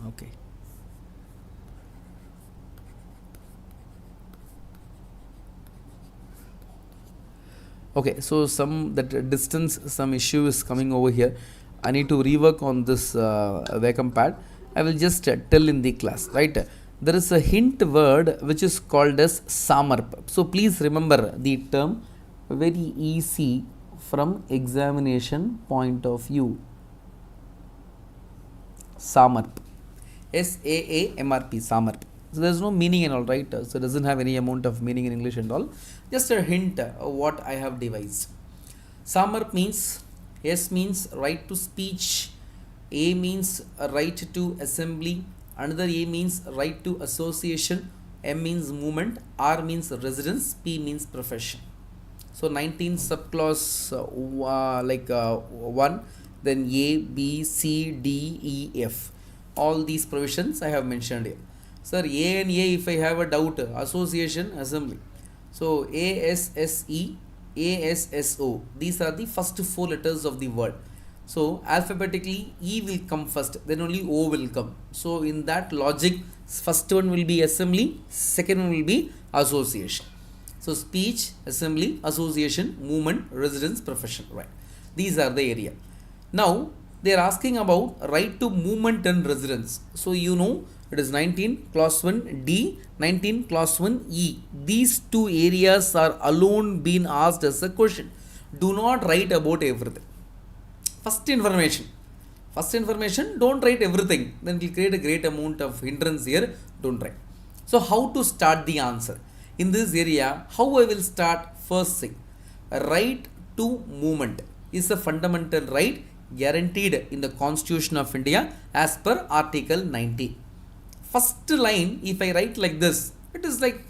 Okay. Okay, so that distance, some issue is coming over here. I need to rework on this Wacom pad. I will just tell in the class, right? There is a hint word which is called as samarp. So please remember the term, very easy from examination point of view. Samarp. S-A-A-M-R-P, samarp. So there is no meaning and all, right? So it doesn't have any amount of meaning in English and all. Just a hint of what I have devised. Samarp means, S means right to speech, A means right to assembly, another A means right to association, M means movement, R means residence, P means profession. So 19 subclause 1, then A, B, C, D, E, F. All these provisions I have mentioned here. Sir, A and A, if I have a doubt, association, assembly. So A-S-S-E, A-S-S-O. These are the first 4 letters of the word. So alphabetically E will come first, then only O will come. So in that logic, first one will be assembly, second one will be association. So speech, assembly, association, movement, residence, profession, right? These are the area. Now they are asking about right to movement and residence. So you know it is 19 clause 1 D, 19 clause 1 E. These 2 areas are alone being asked as a question. Do not write about everything. First information, don't write everything. Then it will create a great amount of hindrance here. Don't write. So how to start the answer? In this area, how I will start? First thing, right to movement is a fundamental right guaranteed in the Constitution of India as per Article 90. First line, if I write like this, it is like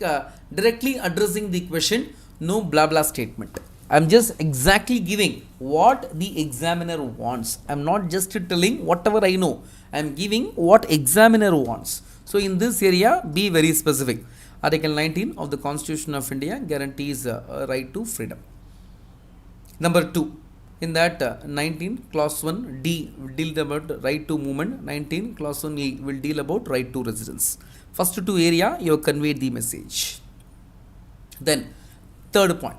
directly addressing the question, no blah blah statement. I am just exactly giving what the examiner wants. I am not just telling whatever I know. I am giving what examiner wants. So in this area, be very specific. Article 19 of the Constitution of India guarantees a right to freedom. Number 2. In that 19 clause 1 D will deal about right to movement, 19 clause 1 E will deal about right to residence. First 2 area you have conveyed the message. Then third point,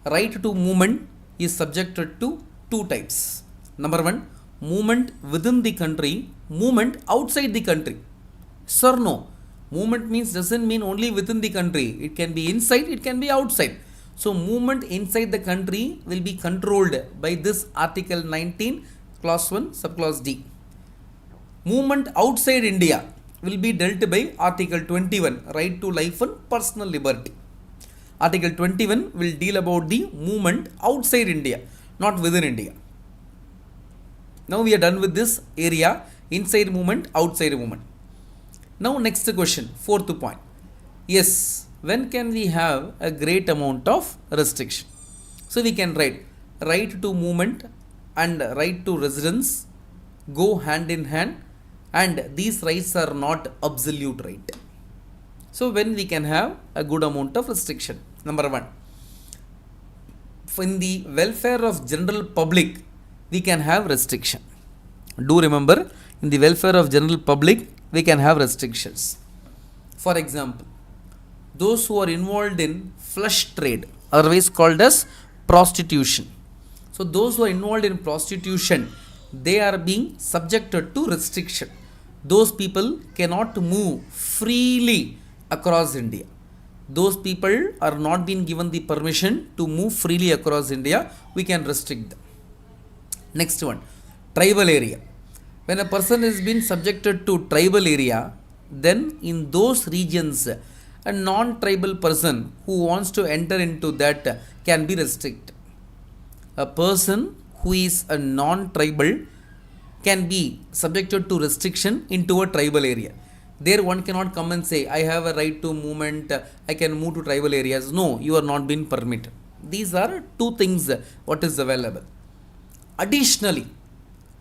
right to movement is subjected to 2 types. Number 1, movement within the country, movement outside the country. Sir, no. Movement means doesn't mean only within the country. It can be inside, it can be outside. So movement inside the country will be controlled by this Article 19 clause 1 subclause D. Movement outside India will be dealt by Article 21, right to life and personal liberty. Article 21 will deal about the movement outside India, not within India. Now we are done with this area, inside movement, outside movement. Now next question, 4th point. Yes, when can we have a great amount of restriction? So we can write right to movement and right to residence go hand in hand, and these rights are not absolute right. So when we can have a good amount of restriction? Number 1, in the welfare of general public we can have restriction. Do remember, in the welfare of general public we can have restrictions. For example, those who are involved in flesh trade, otherwise called as prostitution. So those who are involved in prostitution, they are being subjected to restriction. Those people cannot move freely across India. Those people are not being given the permission to move freely across India. We can restrict them. Next one, tribal area. When a person is being subjected to tribal area, then in those regions, a non-tribal person who wants to enter into that can be restricted. A person who is a non-tribal can be subjected to restriction into a tribal area. There one cannot come and say, I have a right to movement, I can move to tribal areas. No, you are not being permitted. These are 2 things what is available. Additionally,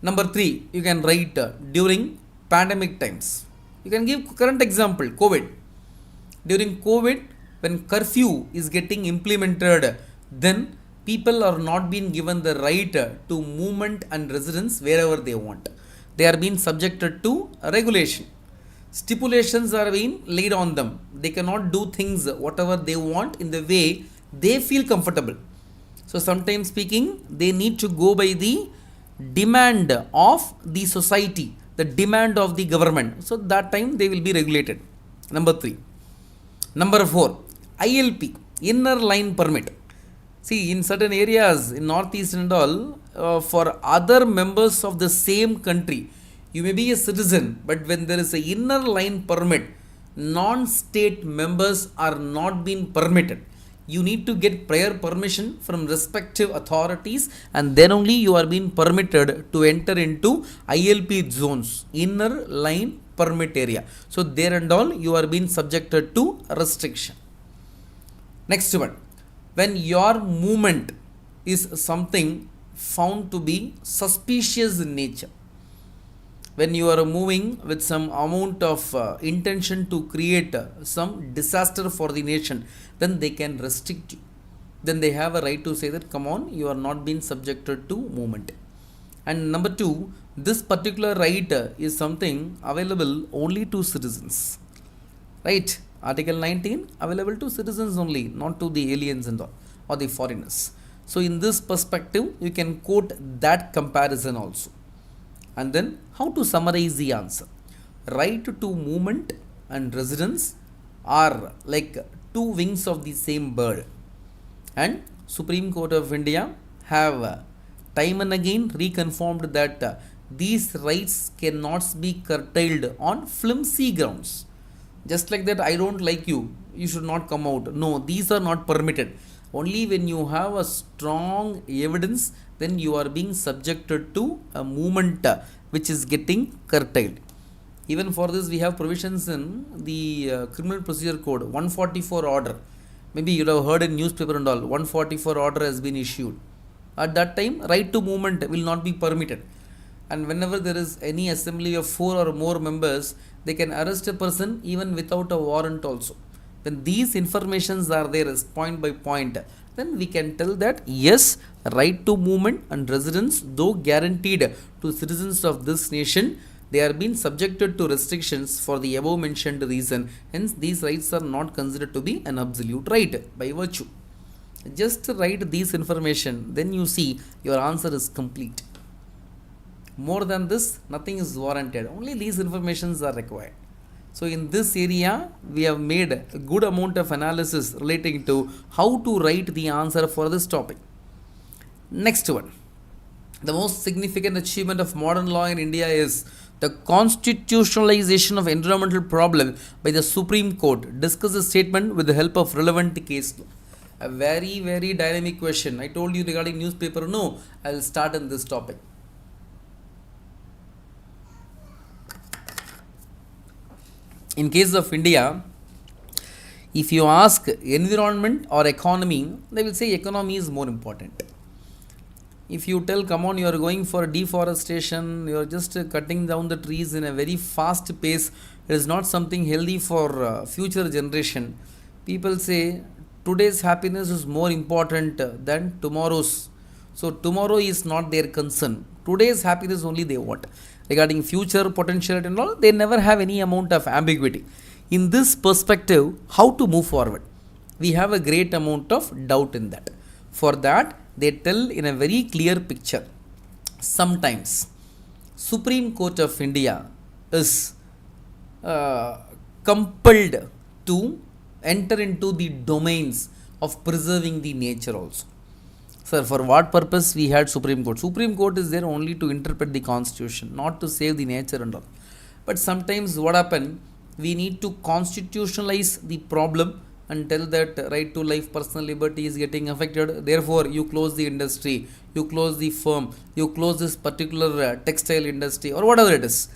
number 3, you can write during pandemic times. You can give current example, COVID. During COVID, when curfew is getting implemented, then people are not being given the right to movement and residence wherever they want. They are being subjected to regulation. Stipulations are being laid on them. They cannot do things whatever they want in the way they feel comfortable. So sometimes speaking, they need to go by the demand of the society, the demand of the government. So that time they will be regulated. Number 3. Number 4, ILP, inner line permit. See, in certain areas in northeast and all, for other members of the same country, you may be a citizen, but when there is a inner line permit, non-state members are not being permitted. You need to get prior permission from respective authorities, and then only you are being permitted to enter into ILP zones, inner line permit area. So there and all you are being subjected to restriction. Next one, when your movement is something found to be suspicious in nature, when you are moving with some amount of intention to create some disaster for the nation, then they can restrict you. Then they have a right to say that, come on, you are not being subjected to movement. And number 2, this particular right is something available only to citizens. Right? Article 19 available to citizens only, not to the aliens and all, or the foreigners. So in this perspective, you can quote that comparison also. And then how to summarize the answer? Right to movement and residence are like two wings of the same bird. And Supreme Court of India have time and again reconfirmed that these rights cannot be curtailed on flimsy grounds. Just like that, I don't like you, you should not come out. No, these are not permitted. Only when you have a strong evidence, then you are being subjected to a movement which is getting curtailed. Even for this, we have provisions in the Criminal Procedure Code, 144 order. Maybe you have heard in newspaper and all, 144 order has been issued. At that time, right to movement will not be permitted. And whenever there is any assembly of 4 or more members, they can arrest a person even without a warrant also. When these informations are there as point by point, then we can tell that yes, right to movement and residence, though guaranteed to citizens of this nation, they are being subjected to restrictions for the above mentioned reason. Hence, these rights are not considered to be an absolute right by virtue. Just write these information, then you see your answer is complete. More than this, nothing is warranted. Only these informations are required. So in this area, we have made a good amount of analysis relating to how to write the answer for this topic. Next one. The most significant achievement of modern law in India is the constitutionalization of environmental problem by the Supreme Court. Discuss the statement with the help of relevant case law. A very, very dynamic question. I told you regarding newspaper, no, I will start in this topic. In case of India, if you ask environment or economy, they will say economy is more important. If you tell, come on, you are going for deforestation, you are just cutting down the trees in a very fast pace, it is not something healthy for future generation. People say today's happiness is more important than tomorrow's. So tomorrow is not their concern. Today's happiness only they want. Regarding future potential and all, they never have any amount of ambiguity. In this perspective, how to move forward? We have a great amount of doubt in that. For that, they tell in a very clear picture. Sometimes, Supreme Court of India is compelled to enter into the domains of preserving the nature also. Sir, for what purpose we had Supreme Court? Supreme Court is there only to interpret the constitution, not to save the nature and all. But sometimes what happen, we need to constitutionalize the problem and tell that right to life, personal liberty is getting affected. Therefore, you close the industry, you close the firm, you close this particular textile industry or whatever it is.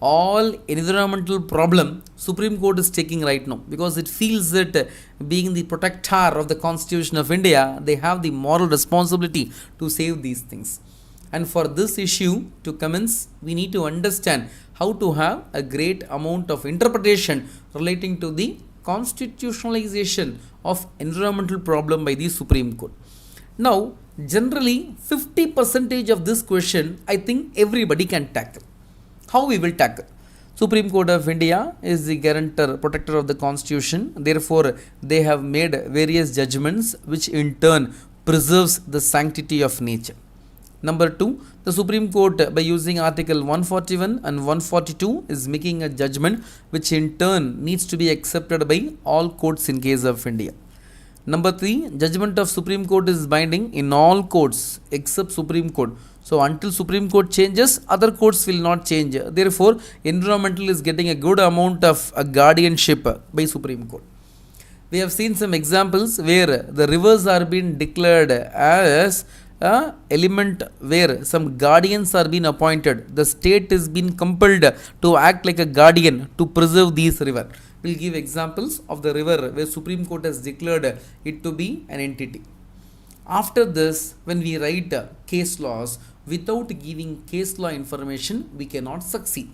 All environmental problem Supreme Court is taking right now because it feels that being the protector of the Constitution of India, they have the moral responsibility to save these things. And for this issue to commence, we need to understand how to have a great amount of interpretation relating to the constitutionalization of environmental problem by the Supreme Court. Now, generally 50% of this question, I think everybody can tackle. How we will tackle? Supreme Court of India is the guarantor, protector of the Constitution. Therefore, they have made various judgments which in turn preserves the sanctity of nature. Number 2, the Supreme Court by using Article 141 and 142 is making a judgment which in turn needs to be accepted by all courts in case of India. Number 3, judgment of Supreme Court is binding in all courts except Supreme Court. So until Supreme Court changes, other courts will not change. Therefore, environmental is getting a good amount of guardianship by Supreme Court. We have seen some examples where the rivers are being declared as a element where some guardians are being appointed. The state is being compelled to act like a guardian to preserve these rivers. We'll give examples of the river where Supreme Court has declared it to be an entity. After this, when we write case laws, without giving case law information, we cannot succeed.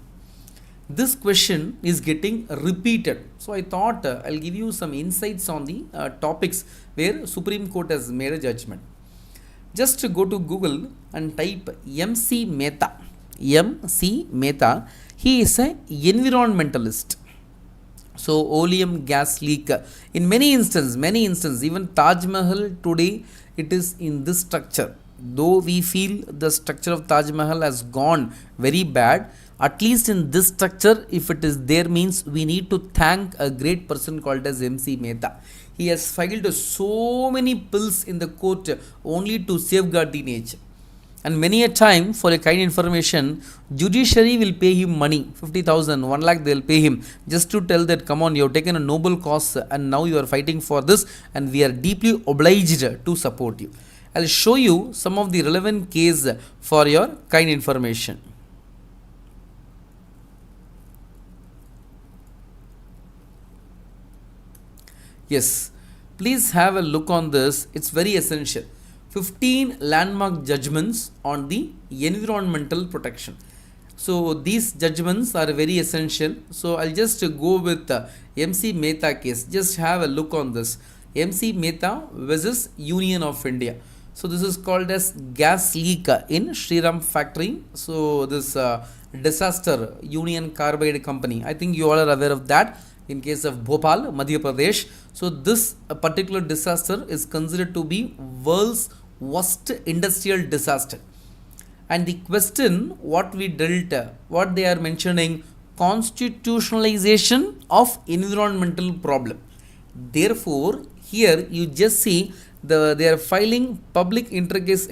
This question is getting repeated. So I thought I'll give you some insights on the topics where Supreme Court has made a judgment. Just go to Google and type MC Mehta. MC Mehta. He is an environmentalist. So oleum gas leak. In many instances, even Taj Mahal today, it is in this structure. Though we feel the structure of Taj Mahal has gone very bad, at least in this structure, if it is there, means we need to thank a great person called as MC Mehta. He has filed so many bills in the court only to safeguard the nature. And many a time, for a kind information, judiciary will pay him money, 50,000, 1 lakh they will pay him, just to tell that, come on, you have taken a noble cause and now you are fighting for this and we are deeply obliged to support you. I will show you some of the relevant case for your kind information. Yes, please have a look on this. It's very essential. 15 landmark judgments on the environmental protection. So these judgments are very essential. So I'll just go with the MC Mehta case. Just have a look on this. MC Mehta versus Union of India. So this is called as gas leak in Sriram factory. So this disaster, Union Carbide Company. I think you all are aware of that. In case of Bhopal, Madhya Pradesh. So this particular disaster is considered to be world's worst industrial disaster. And the question what we dealt, what they are mentioning, constitutionalization of environmental problem. Therefore, here you just see they are filing public interest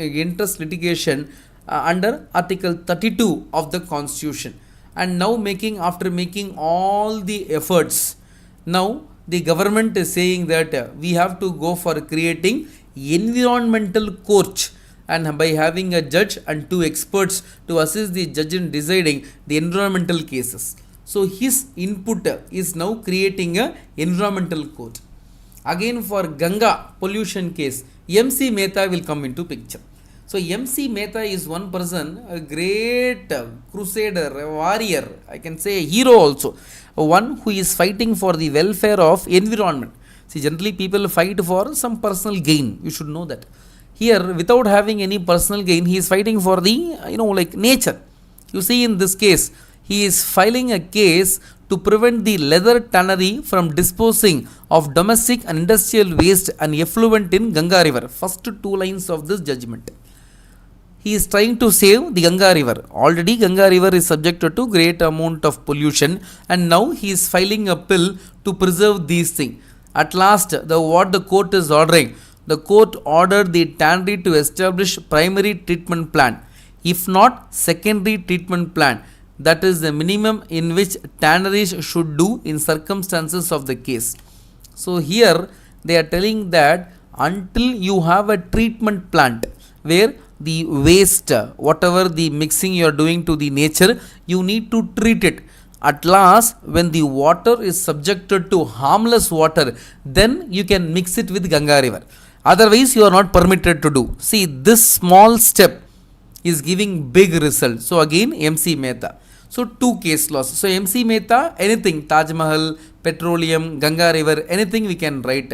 litigation under Article 32 of the Constitution. And now after making all the efforts, now the government is saying that we have to go for creating environmental court, and by having a judge and 2 experts to assist the judge in deciding the environmental cases. So his input is now creating a environmental court. Again for Ganga pollution case, MC Mehta will come into picture. So MC Mehta is one person, a great crusader, a warrior, I can say a hero also, one who is fighting for the welfare of environment. See, generally people fight for some personal gain, you should know that. Here, without having any personal gain, he is fighting for the, like nature. You see in this case, he is filing a case to prevent the leather tannery from disposing of domestic and industrial waste and effluent in Ganga river. First 2 lines of this judgment. He is trying to save the Ganga river. Already Ganga river is subjected to great amount of pollution, and now he is filing a bill to preserve these things. At last, what the court is ordering, the court ordered the tannery to establish primary treatment plant, if not secondary treatment plant. That is the minimum in which tanneries should do in circumstances of the case. So here they are telling that until you have a treatment plant where the waste, whatever the mixing you are doing to the nature, you need to treat it. At last, when the water is subjected to harmless water, then you can mix it with Ganga river. Otherwise, you are not permitted to do. See, this small step is giving big result. So again, MC Mehta. So 2 case laws. So MC Mehta, anything, Taj Mahal, petroleum, Ganga river, anything we can write.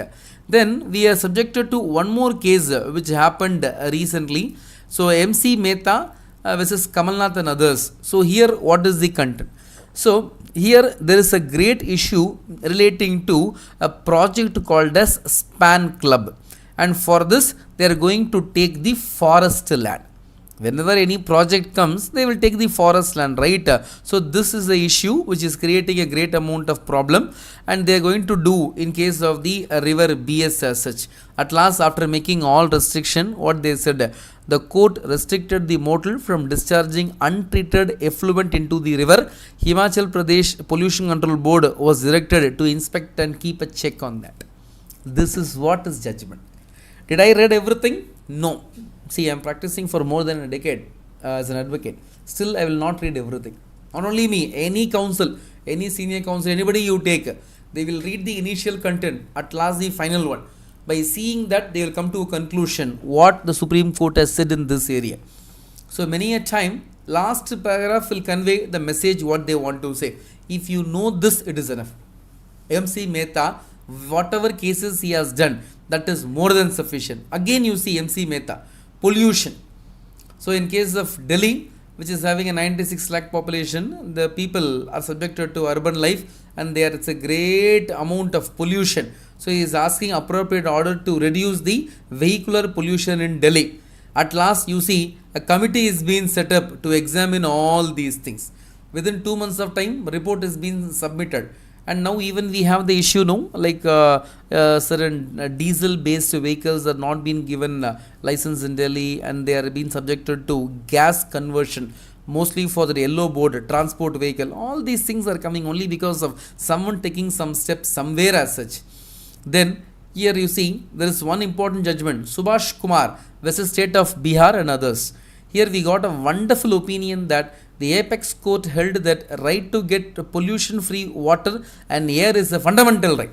Then we are subjected to one more case which happened recently. So MC Mehta versus Kamalnath and others. So here what is the content? So here there is a great issue relating to a project called as Span Club. And for this they are going to take the forest land. Whenever any project comes, they will take the forest land, right? So this is the issue which is creating a great amount of problem, and they are going to do in case of the river BS as such. At last, after making all restriction, what they said, the court restricted the motel from discharging untreated effluent into the river. Himachal Pradesh Pollution Control Board was directed to inspect and keep a check on that. This is what is judgment. Did I read everything? No. See, I am practicing for more than a decade as an advocate. Still, I will not read everything. Not only me, any counsel, any senior counsel, anybody you take, they will read the initial content, at last the final one. By seeing that, they will come to a conclusion what the Supreme Court has said in this area. So many a time, last paragraph will convey the message what they want to say. If you know this, it is enough. MC Mehta, whatever cases he has done, that is more than sufficient. Again, you see MC Mehta, pollution. So in case of Delhi, which is having a 96 lakh population, the people are subjected to urban life, and there it's a great amount of pollution. So he is asking appropriate order to reduce the vehicular pollution in Delhi. At last, you see a committee is being set up to examine all these things. Within 2 months of time, report is being submitted. And now even we have the issue, no, like certain diesel based vehicles are not being given license in Delhi, and they are being subjected to gas conversion, mostly for the yellow board transport vehicle. All these things are coming only because of someone taking some steps somewhere as such. Then here you see there is one important judgment, Subhash Kumar versus State of Bihar and others. Here we got a wonderful opinion that the apex court held that right to get pollution free water and air is a fundamental right.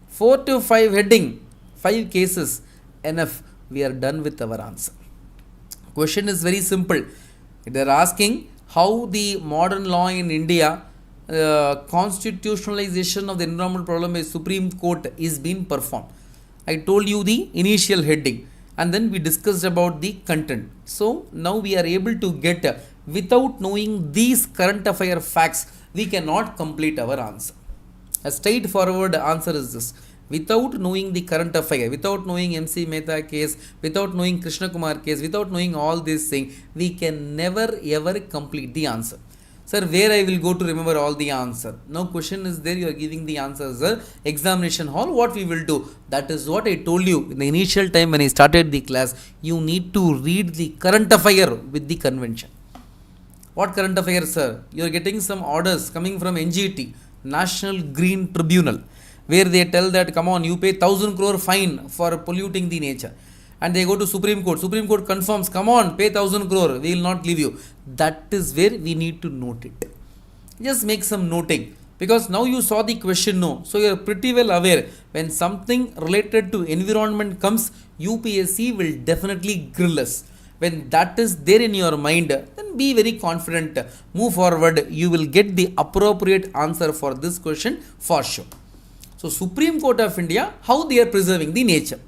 4 to 5 heading, 5 cases, enough. We are done with our answer. Question is very simple. They are asking how the modern law in India, constitutionalization of the environmental problem by Supreme Court is being performed. I told you the initial heading, and then we discussed about the content. So now we are able to get, without knowing these current affair facts, we cannot complete our answer. A straightforward answer is this. Without knowing the current affair, without knowing MC Mehta case, without knowing Krishna Kumar case, without knowing all these things, we can never ever complete the answer. Sir, where I will go to remember all the answer? Now question is there, you are giving the answers, sir. Examination hall, what we will do? That is what I told you in the initial time when I started the class. You need to read the current affair with the convention. What current affairs, sir? You are getting some orders coming from NGT, National Green Tribunal, where they tell that, come on, you pay 1,000 crore fine for polluting the nature. And they go to Supreme Court. Supreme Court confirms, come on, pay 1,000 crore, we will not leave you. That is where we need to note it. Just make some noting. Because now you saw the question, no. So you are pretty well aware, when something related to environment comes, UPSC will definitely grill us. When that is there in your mind, then be very confident. Move forward. You will get the appropriate answer for this question for sure. So Supreme Court of India, how they are preserving the nature.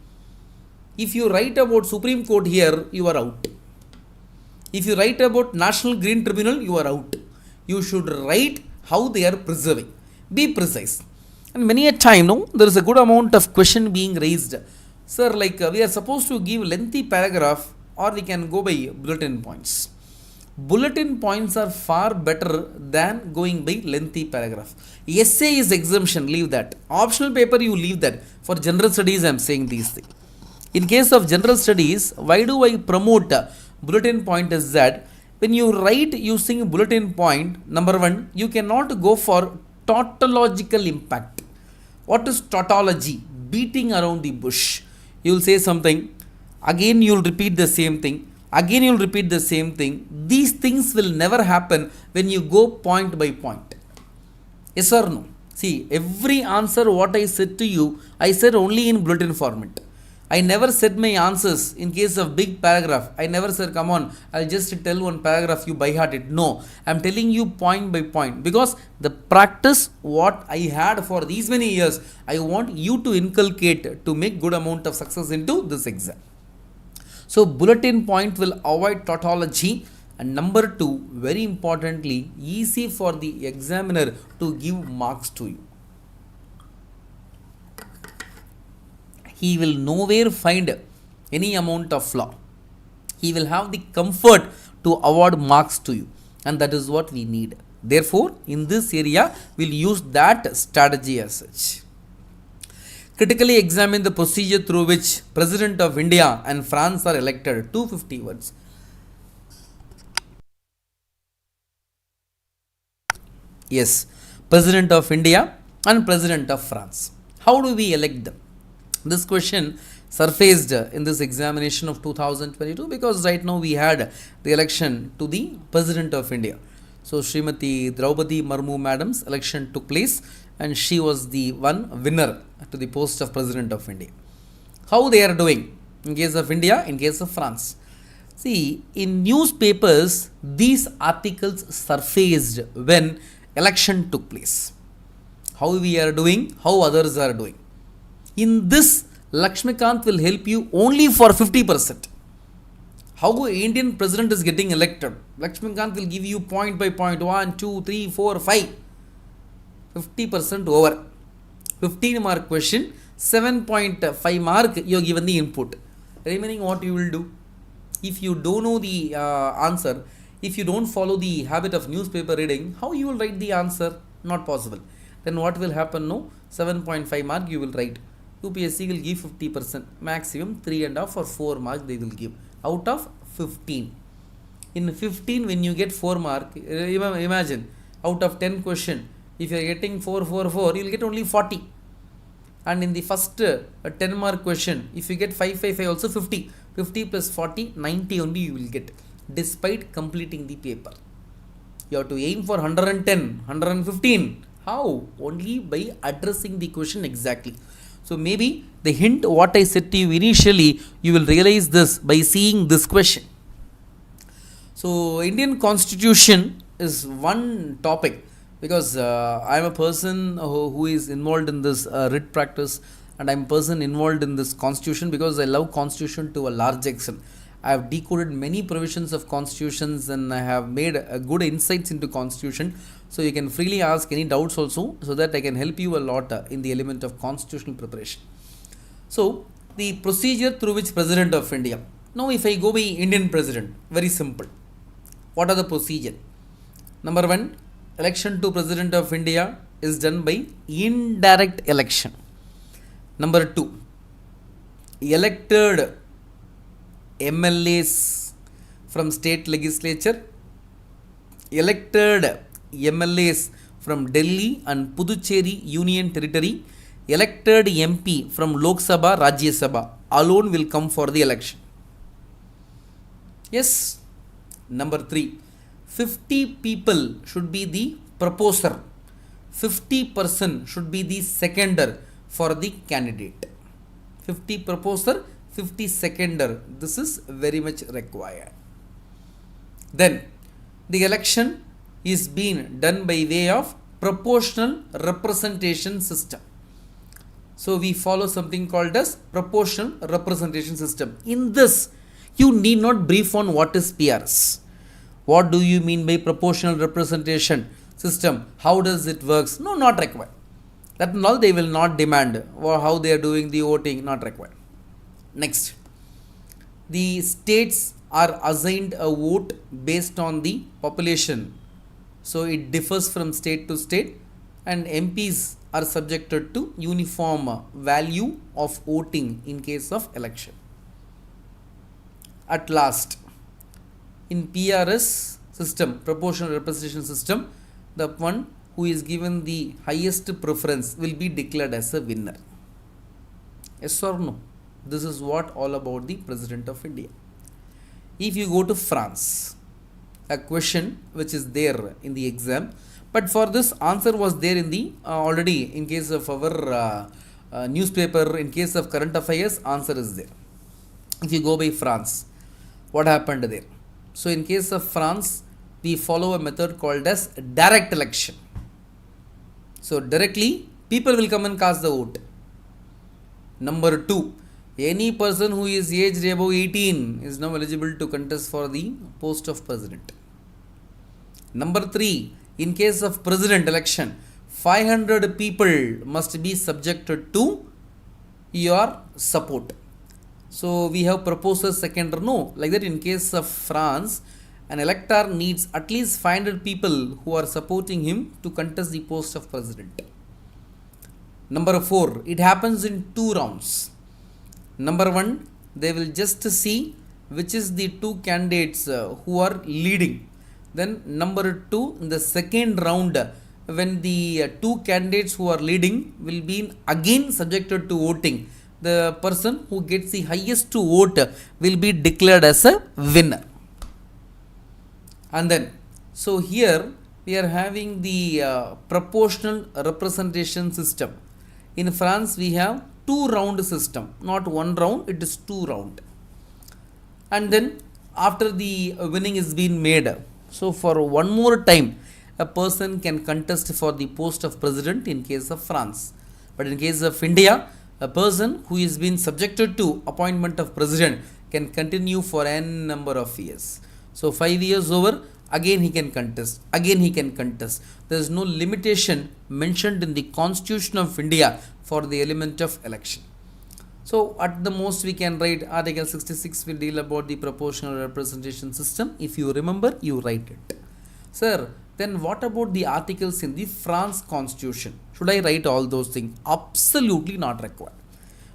If you write about Supreme Court here, you are out. If you write about National Green Tribunal, you are out. You should write how they are preserving. Be precise. And many a time, no, there is a good amount of question being raised. Sir, like we are supposed to give lengthy paragraph, or we can go by bulletin points. Bulletin points are far better than going by lengthy paragraph. Essay is exemption, leave that. Optional paper, you leave that. For general studies, I am saying these things. In case of general studies, why do I promote bulletin point is that when you write using bulletin point, number one, you cannot go for tautological impact. What is tautology? Beating around the bush. You will say something, again you will repeat the same thing, again you will repeat the same thing. These things will never happen when you go point by point. Yes or no? See, every answer what I said to you, I said only in bulletin format. I never said my answers in case of big paragraph. I never said, come on, I'll just tell one paragraph, you by heart it. No, I'm telling you point by point, because the practice what I had for these many years, I want you to inculcate to make good amount of success into this exam. So bulletin point will avoid tautology. And number two, very importantly, easy for the examiner to give marks to you. He will nowhere find any amount of flaw. He will have the comfort to award marks to you, and that is what we need. Therefore, in this area, we'll use that strategy as such. Critically examine the procedure through which President of India and France are elected. 250 words. Yes, President of India and President of France. How do we elect them? This question surfaced in this examination of 2022 because right now we had the election to the President of India. So Srimati Draupadi Murmu madam's election took place and she was the one winner to the post of President of India. How they are doing in case of India, in case of France? See, in newspapers, these articles surfaced when election took place. How we are doing, how others are doing. In this, Lakshmikant will help you only for 50%. How Indian president is getting elected? Lakshmikant will give you point by point, 1, 2, 3, 4, 5. 50% over. 15 mark question, 7.5 mark you have given the input. Remaining what you will do? If you don't know the answer, if you don't follow the habit of newspaper reading, how you will write the answer? Not possible. Then what will happen? No, 7.5 mark you will write. UPSC will give 50%, maximum 3.5 or 4 marks they will give out of 15. In 15, when you get 4 mark, imagine out of 10 question, if you are getting 4, 4, 4, you will get only 40. And in the first 10 mark question, if you get 5, 5, 5 also 50. 50 plus 40, 90 only you will get, despite completing the paper. You have to aim for 110, 115. How? Only by addressing the question exactly. So maybe the hint what I said to you initially, you will realize this by seeing this question. So Indian Constitution is one topic because I am a person who is involved in this writ practice, and I am a person involved in this Constitution because I love Constitution to a large extent. I have decoded many provisions of constitutions and I have made a good insights into Constitution. So you can freely ask any doubts also, so that I can help you a lot in the element of constitutional preparation. So the procedure through which President of India. Now if I go by Indian President, very simple. What are the procedure? Number 1, election to President of India is done by indirect election. Number 2, elected MLAs from state legislature, elected MLAs from Delhi and Puducherry Union Territory, elected MP from Lok Sabha, Rajya Sabha alone will come for the election. Yes. Number 3, 50 people should be the proposer, 50% should be the seconder for the candidate. 50 proposer, 50 seconder, this is very much required. Then the election is being done by way of proportional representation system. So we follow something called as proportional representation system. In this, you need not brief on what is PRS. What do you mean by proportional representation system? How does it works? No, not required. That and all they will not demand, or how they are doing the voting, not required. Next, the states are assigned a vote based on the population. So it differs from state to state, and MPs are subjected to uniform value of voting in case of election. At last, in PRS system, proportional representation system, the one who is given the highest preference will be declared as a winner. Yes or no? This is what all about the President of India. If you go to France, a question which is there in the exam, but for this answer was there in the already in case of our newspaper, in case of current affairs, answer is there. If you go by France, what happened there? So in case of France, we follow a method called as direct election. So directly people will come and cast the vote. Number 2, any person who is aged above 18 is now eligible to contest for the post of president. Number 3, in case of president election, 500 people must be subjected to your support. So we have proposed a second, no, like that in case of France, an elector needs at least 500 people who are supporting him to contest the post of president. Number 4, it happens in 2 rounds. Number 1, they will just see which is the 2 candidates who are leading. Then number 2, in the second round, when the 2 candidates who are leading will be again subjected to voting, the person who gets the highest vote will be declared as a winner. And then, so here we are having the proportional representation system. In France we have 2 round system, not 1 round, it is 2 round. And then after the winning is being made, so for one more time a person can contest for the post of president in case of France. But in case of India, a person who is been subjected to appointment of president can continue for n number of years. So 5 years over, again he can contest, again he can contest. There is no limitation mentioned in the Constitution of India for the element of election. So at the most we can write Article 66 will deal about the proportional representation system. If you remember, you write it. Sir, then what about the articles in the France Constitution? Should I write all those things? Absolutely not required.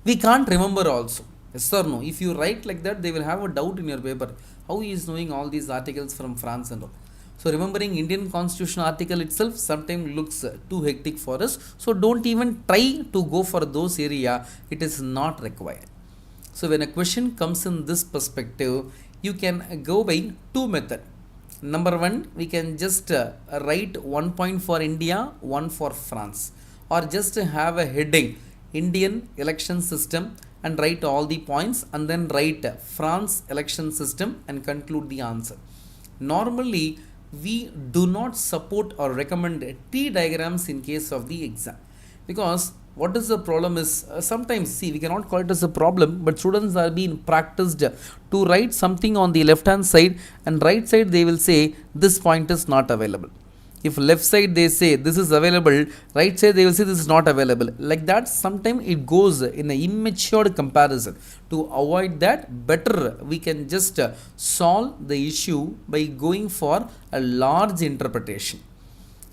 We can't remember also. Yes or no? If you write like that, they will have a doubt in your paper. How he is knowing all these articles from France and all. So remembering Indian Constitution article itself sometimes looks too hectic for us. So don't even try to go for those area. It is not required. So when a question comes in this perspective, you can go by 2 methods. Number 1, we can just write 1 point for India, 1 for France, or just have a heading Indian election system and write all the points, and then write France election system and conclude the answer. Normally we do not support or recommend T diagrams in case of the exam, because what is the problem is sometimes, see, we cannot call it as a problem, but students are being practiced to write something on the left hand side, and right side they will say this point is not available. If left side they say this is available, right side they will say this is not available. Like that, sometimes it goes in an immature comparison. To avoid that, better we can just solve the issue by going for a large interpretation.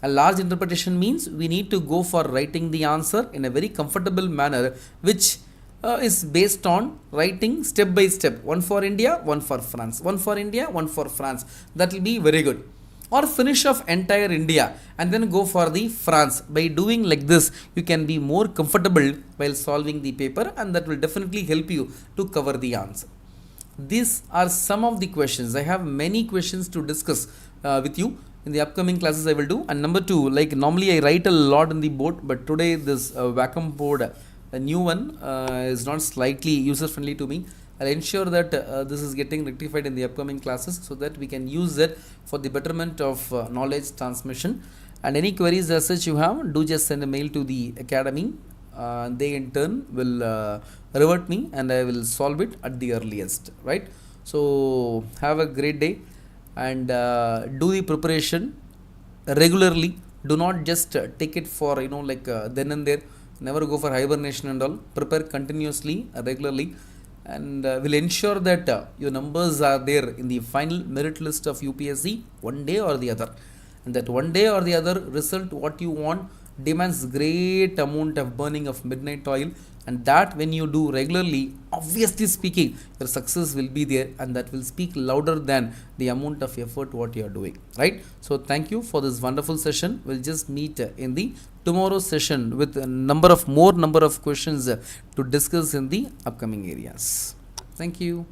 A large interpretation means we need to go for writing the answer in a very comfortable manner, which is based on writing step by step. 1 for India, 1 for France. 1 for India, 1 for France. That will be very good. Or finish off entire India and then go for the France. By doing like this, you can be more comfortable while solving the paper, and that will definitely help you to cover the answer. These are some of the questions. I have many questions to discuss with you. In the upcoming classes I will do. And number 2, like normally I write a lot in the board, but today this Wacom board, a new one, is not slightly user friendly to me. I'll ensure that this is getting rectified in the upcoming classes, so that we can use it for the betterment of knowledge transmission. And any queries as such you have, do just send a mail to the academy. They in turn will revert me, and I will solve it at the earliest, right? So have a great day, and do the preparation regularly. Do not just take it for then and there. Never go for hibernation and all. Prepare continuously, regularly, and will ensure that your numbers are there in the final merit list of UPSC one day or the other. And that one day or the other result what you want demands great amount of burning of midnight oil, and that when you do regularly, obviously speaking, your success will be there, and that will speak louder than the amount of effort what you are doing, right? So thank you for this wonderful session. We'll just meet in the tomorrow's session with a more number of questions to discuss in the upcoming areas. Thank you.